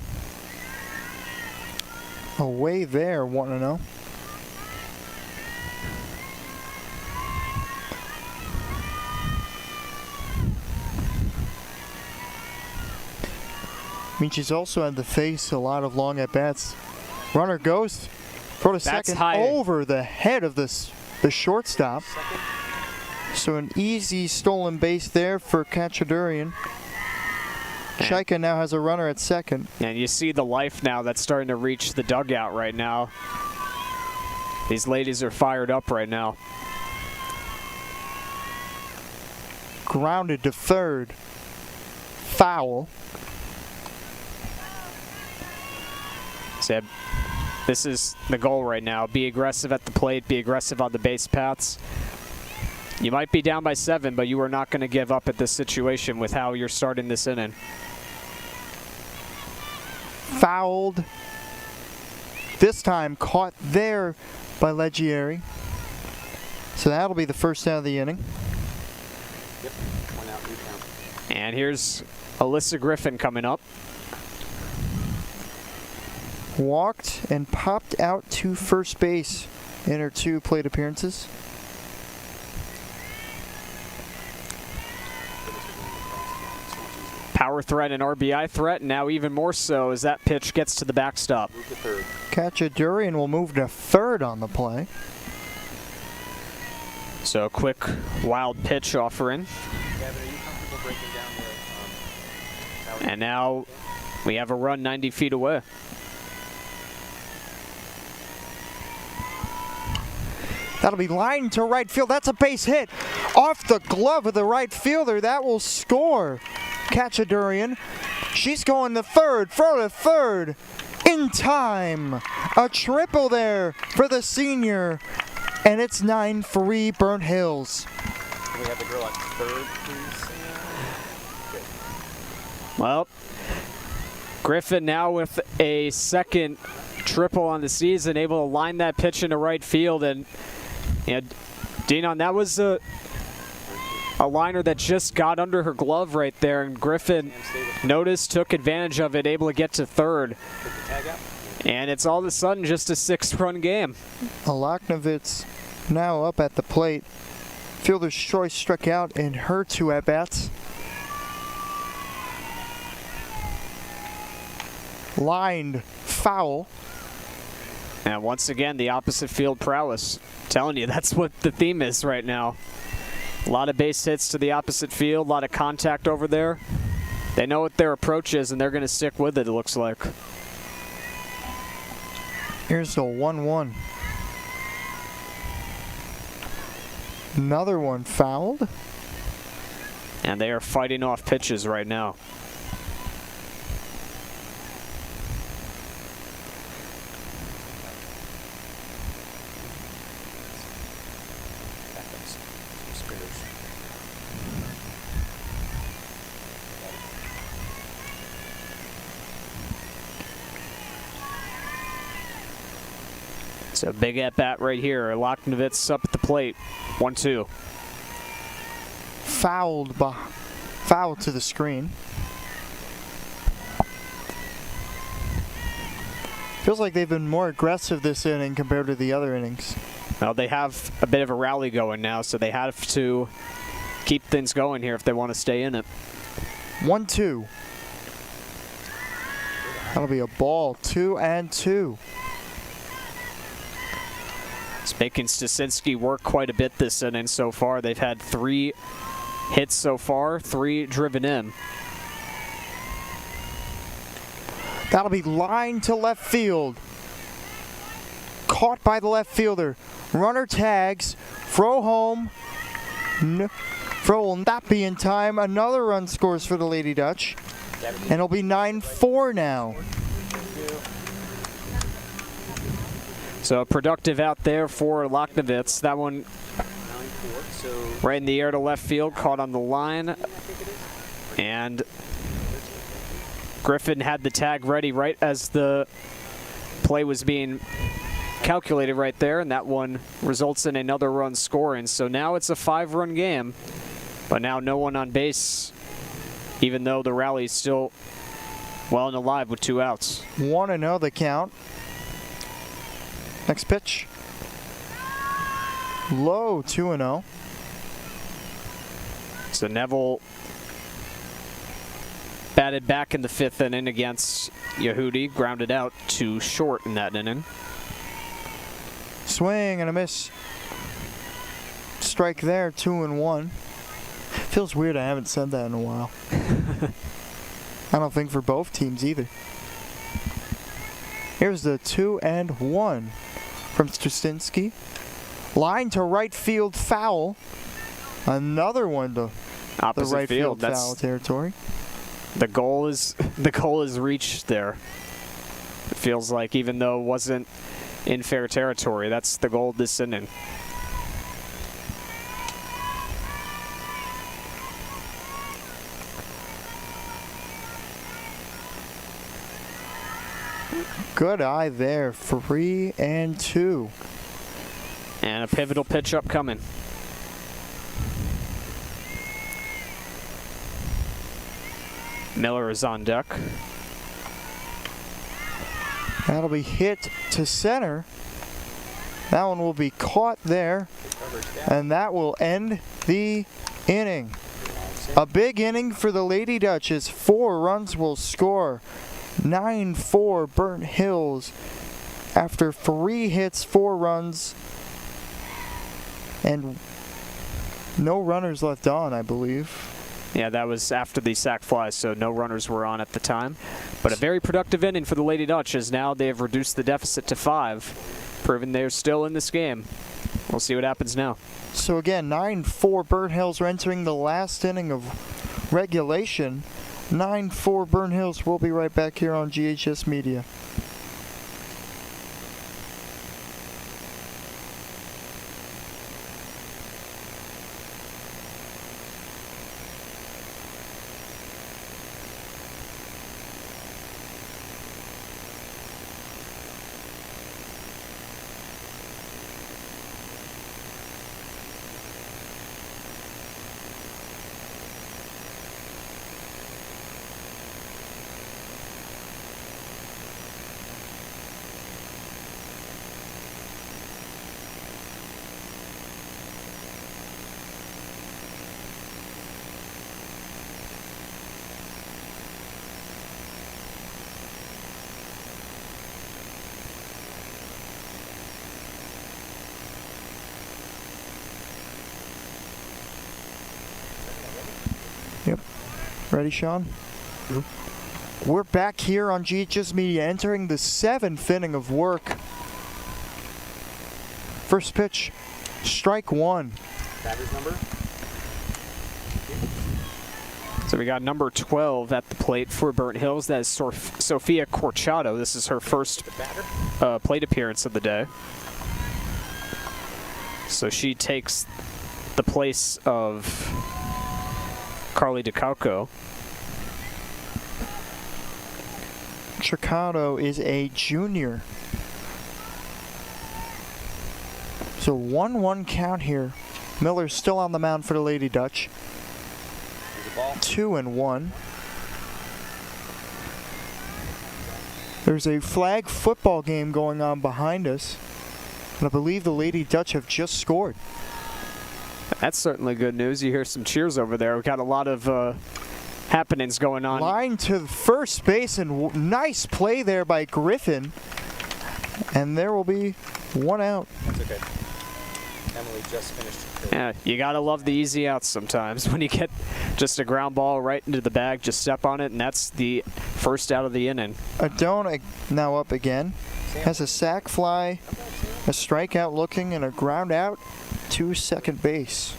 B: Away there, 1-0. I mean, she's also had to face a lot of long at-bats. Runner goes for the second over the head of the shortstop. So an easy stolen base there for Cachadurian. Chaika now has a runner at second.
A: And you see the life now that's starting to reach the dugout right now. These ladies are fired up right now.
B: Grounded to third. Foul.
A: Zeb, this is the goal right now. Be aggressive at the plate, be aggressive on the base paths. You might be down by 7, but you are not going to give up at this situation with how you're starting this inning.
B: Fouled. This time caught there by Leggieri. So that'll be the first out of the inning.
C: Yep, 1 out, 2 count.
A: And here's Alyssa Griffin coming up.
B: Walked and popped out to first base in her 2 plate appearances.
A: Power threat and RBI threat, and now even more so as that pitch gets to the backstop.
C: Move to third.
B: Cachadurian will move to third on the play.
A: So a quick wild pitch offering.
C: Gavin, are you comfortable breaking down the
A: And now we have a run 90 feet away.
B: That'll be lined to right field. That's a base hit off the glove of the right fielder. That will score. Cachadurian. She's going to third, for the third, in time. A triple there for the senior, and it's 9-3 Burnt Hills.
C: Can we have the girl at third, please?
A: Well, Griffin now with a second triple on the season, able to line that pitch into right field. And Dinon, that was a liner that just got under her glove right there, and Griffin noticed, took advantage of it, able to get to third. And it's all of a sudden just a 6-run game.
B: Alaknovitz now up at the plate. Fielder's choice struck out in her 2 at-bats. Lined foul.
A: And once again, the opposite field prowess. Telling you, that's what the theme is right now. A lot of base hits to the opposite field, a lot of contact over there. They know what their approach is, and they're going to stick with it, it looks like.
B: Here's the 1-1. Another one fouled.
A: And they are fighting off pitches right now. So big at bat right here. Lochnovitz up at the plate. 1-2.
B: Foul to the screen. Feels like they've been more aggressive this inning compared to the other innings.
A: Well, they have a bit of a rally going now, so they have to keep things going here if they want to stay in it.
B: 1-2. That'll be a ball. 2-2.
A: It's making Stasinski work quite a bit this inning so far. They've had 3 hits so far, 3 driven in.
B: That'll be line to left field. Caught by the left fielder. Runner tags. Throw home. Throw will not be in time. Another run scores for the Lady Dutch. And it'll be 9-4 now.
A: So productive out there for Lochnovitz. That one right in the air to left field, caught on the line. And Griffin had the tag ready right as the play was being calculated right there, and that one results in another run scoring. So now it's a 5-run game, but now no one on base, even though the rally is still well and alive with 2 outs.
B: 1-0 the count. Next pitch. Low, 2-0.
A: So Neville batted back in the 5th inning against Yehudi, grounded out to short in that inning.
B: Swing and a miss. Strike there, 2-1. Feels weird I haven't said that in a while. I don't think for both teams either. Here's the 2-1 from Straczynski. Line to right field foul. Another one to
A: Opposite
B: the right field
A: That's
B: foul territory.
A: the goal is reached there. It feels like, even though it wasn't in fair territory, that's the goal this inning.
B: Good eye there. 3-2.
A: And a pivotal pitch upcoming. Miller is on deck.
B: That'll be hit to center. That one will be caught there. And that will end the inning. A big inning for the Lady Dutchess. 4 runs will score. 9-4 Burnt Hills. After 3 hits, 4 runs, and no runners left on, I believe.
A: Yeah, that was after the sac fly, so no runners were on at the time. But a very productive inning for the Lady Dutch, as now they have reduced the deficit to 5, proving they're still in this game. We'll see what happens now.
B: So again, 9-4 Burnt Hills are entering the last inning of regulation. 9-4 Burnt Hills. We'll be right back here on GHS Media. Ready, Sean? We're back here on GHS Media, entering the 7th inning of work. First pitch, strike 1.
C: Batter's number?
A: So we got number 12 at the plate for Burnt Hills. That is Sophia Corchado. This is her first plate appearance of the day. So she takes the place of Carly DeCalco.
B: Chicado is a junior. So 1-1 count here. Miller's still on the mound for the Lady Dutch. 2-1. There's a flag football game going on behind us. And I believe the Lady Dutch have just scored.
A: That's certainly good news. You hear some cheers over there. We've got a lot of happenings going on.
B: Line to first base, and nice play there by Griffin. And there will be one out.
C: That's okay. Emily just finished.
A: Yeah, you gotta love the easy outs sometimes. When you get just a ground ball right into the bag, just step on it, and that's the first out of the inning.
B: Adone now up again. Has a sac fly, a strikeout looking, and a ground out to second base.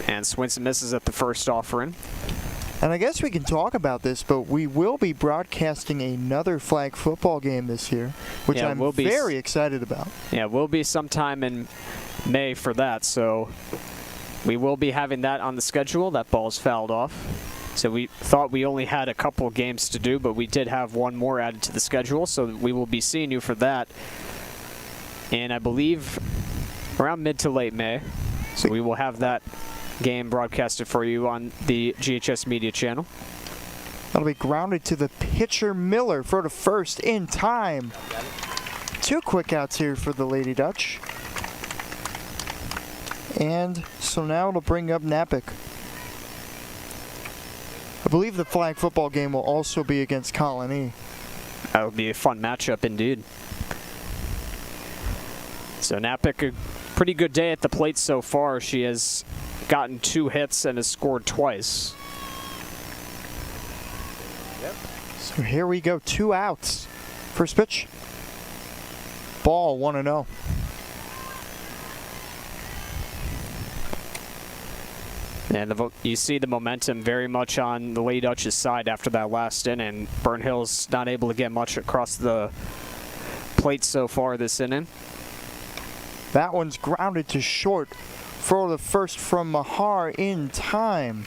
A: And Swinson misses at the first offering.
B: And I guess we can talk about this, but we will be broadcasting another flag football game this year, which
A: Yeah,
B: I'm
A: we'll be
B: very excited about.
A: Yeah, we'll be sometime in May for that, so we will be having that on the schedule. That ball's fouled off. So we thought we only had a couple games to do, but we did have one more added to the schedule, so we will be seeing you for that. And I believe around mid to late May. So we will have that game broadcasted for you on the GHS Media channel.
B: That'll be grounded to the pitcher Miller for the first in time. 2 quick outs here for the Lady Dutch. And so now it'll bring up Napick. I believe the flag football game will also be against Colony.
A: That would be a fun matchup indeed. So Napick, a pretty good day at the plate so far. She has gotten 2 hits and has scored twice.
C: Yep.
B: So here we go, 2 outs. First pitch. Ball 1-0.
A: And you see the momentum very much on the Lady Dutch's side after that last inning. Burnt Hill's not able to get much across the plate so far this inning.
B: That one's grounded to short for the first from Mahar in time.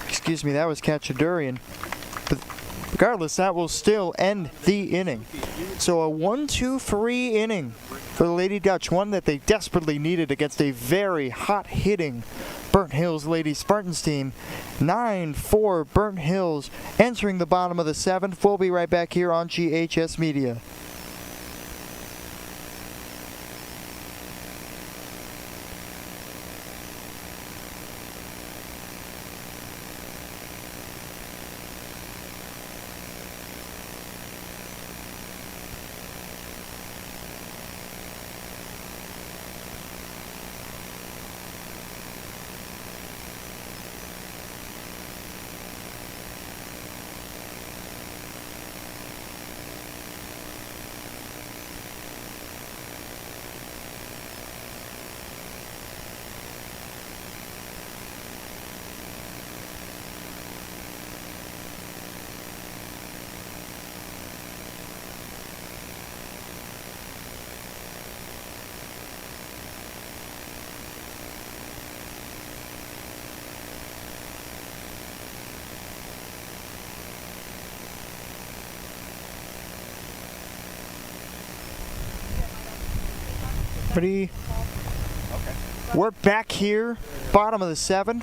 B: Excuse me, that was Kachadurian. But regardless, that will still end the inning. So a 1-2-3 inning for the Lady Dutch, one that they desperately needed against a very hot-hitting Burnt Hills Lady Spartans team. 9-4 Burnt Hills entering the bottom of the 7th. We'll be right back here on GHS Media. Ready? Okay. We're back here, bottom of the 7th.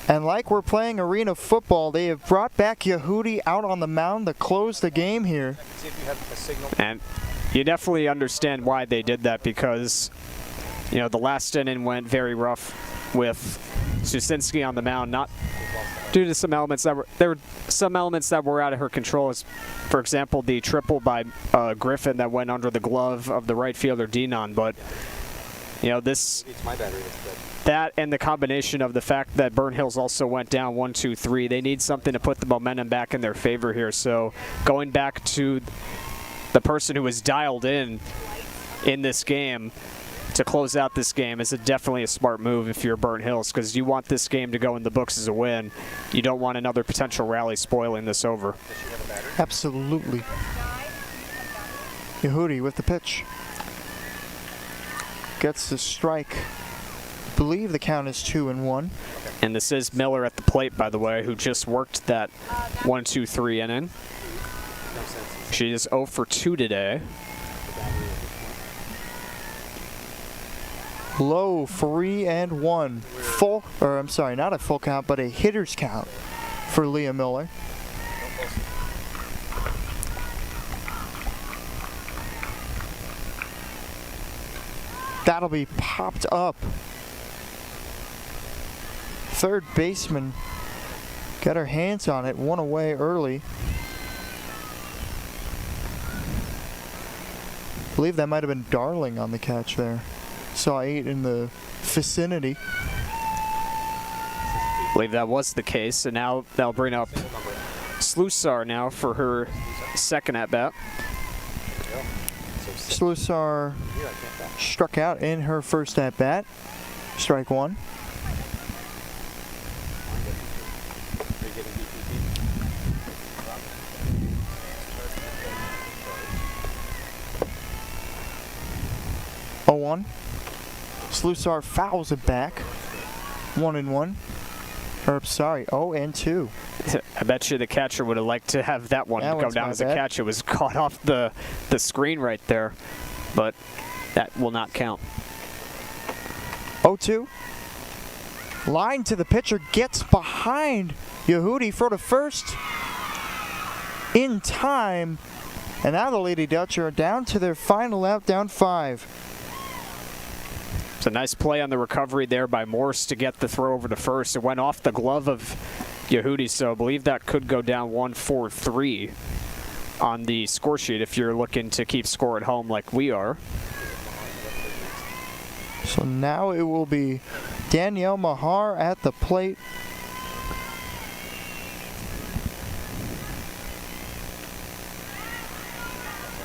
B: And like we're playing arena football, they have brought back Yehudi out on the mound to close the game here.
C: See if you have a signal.
A: And you definitely understand why they did that, because, you know, the last inning went very rough with Susinski on the mound, not due to some elements that were out of her control. As, for example, the triple by Griffin that went under the glove of the right fielder Dinon. But you know,
C: It's my battery.
A: that and the combination of the fact that Burnt Hills also went down 1-2-3, they need something to put the momentum back in their favor here. So going back to the person who was dialed in this game to close out this game is definitely a smart move if you're Burnt Hills, because you want this game to go in the books as a win. You don't want another potential rally spoiling this over.
B: Absolutely. Yehudi with the pitch. Gets the strike. I believe the count is 2-1.
A: And this is Miller at the plate, by the way, who just worked that 1-2-3 inning. She is 0 for 2 today.
B: Low 3-1. Full, or I'm sorry, not a full count, but a hitter's count for Leah Miller. That'll be popped up. Third baseman got her hands on it, one away early. I believe that might have been Darling on the catch there. Saw 8 in the vicinity.
A: I believe that was the case, and now they'll bring up Slusar now for her second at-bat.
B: Slusar struck out in her first at-bat. Strike one. Oh, 1. Slusar fouls it back. 1-1. Or sorry, 0-2.
A: I bet you the catcher would have liked to have that one go down as a catch. It was caught off the screen right there, but that will not count.
B: 0-2. Line to the pitcher, gets behind Yehudi for the first in time. And now the Lady Dutch are down to their final out, down 5.
A: It's a nice play on the recovery there by Morse to get the throw over to first. It went off the glove of Yehudi, so I believe that could go down 1-4-3 on the score sheet if you're looking to keep score at home like we are.
B: So now it will be Danielle Mahar at the plate.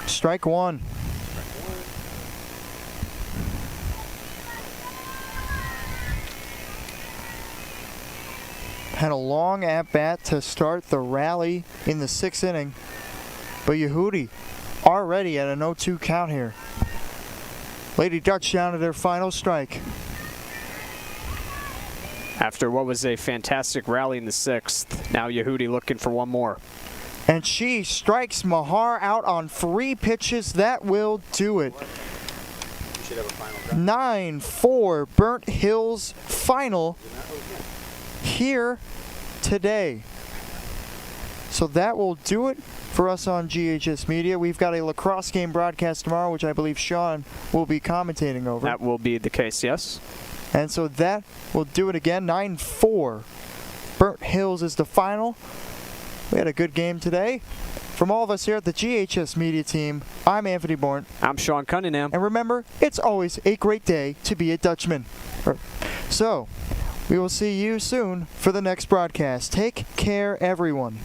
B: Strike one. Had a long at-bat to start the rally in the 6th inning. But Yehudi already at an 0-2 count here. Lady Dutch down to their final strike.
A: After what was a fantastic rally in the 6th, now Yehudi looking for one more.
B: And she strikes Mahar out on 3 pitches. That will do it. 9-4 Burnt Hills final here today. So that will do it for us on GHS Media. We've got a lacrosse game broadcast tomorrow, which I believe Sean will be commentating over.
A: That will be the case, yes.
B: And so that will do it again. 9-4 Burnt Hills is the final. We had a good game today. From all of us here at the GHS Media team, I'm Anthony Bourne.
A: I'm Sean Cunningham.
B: And remember, it's always a great day to be a Dutchman. So, we will see you soon for the next broadcast. Take care, everyone.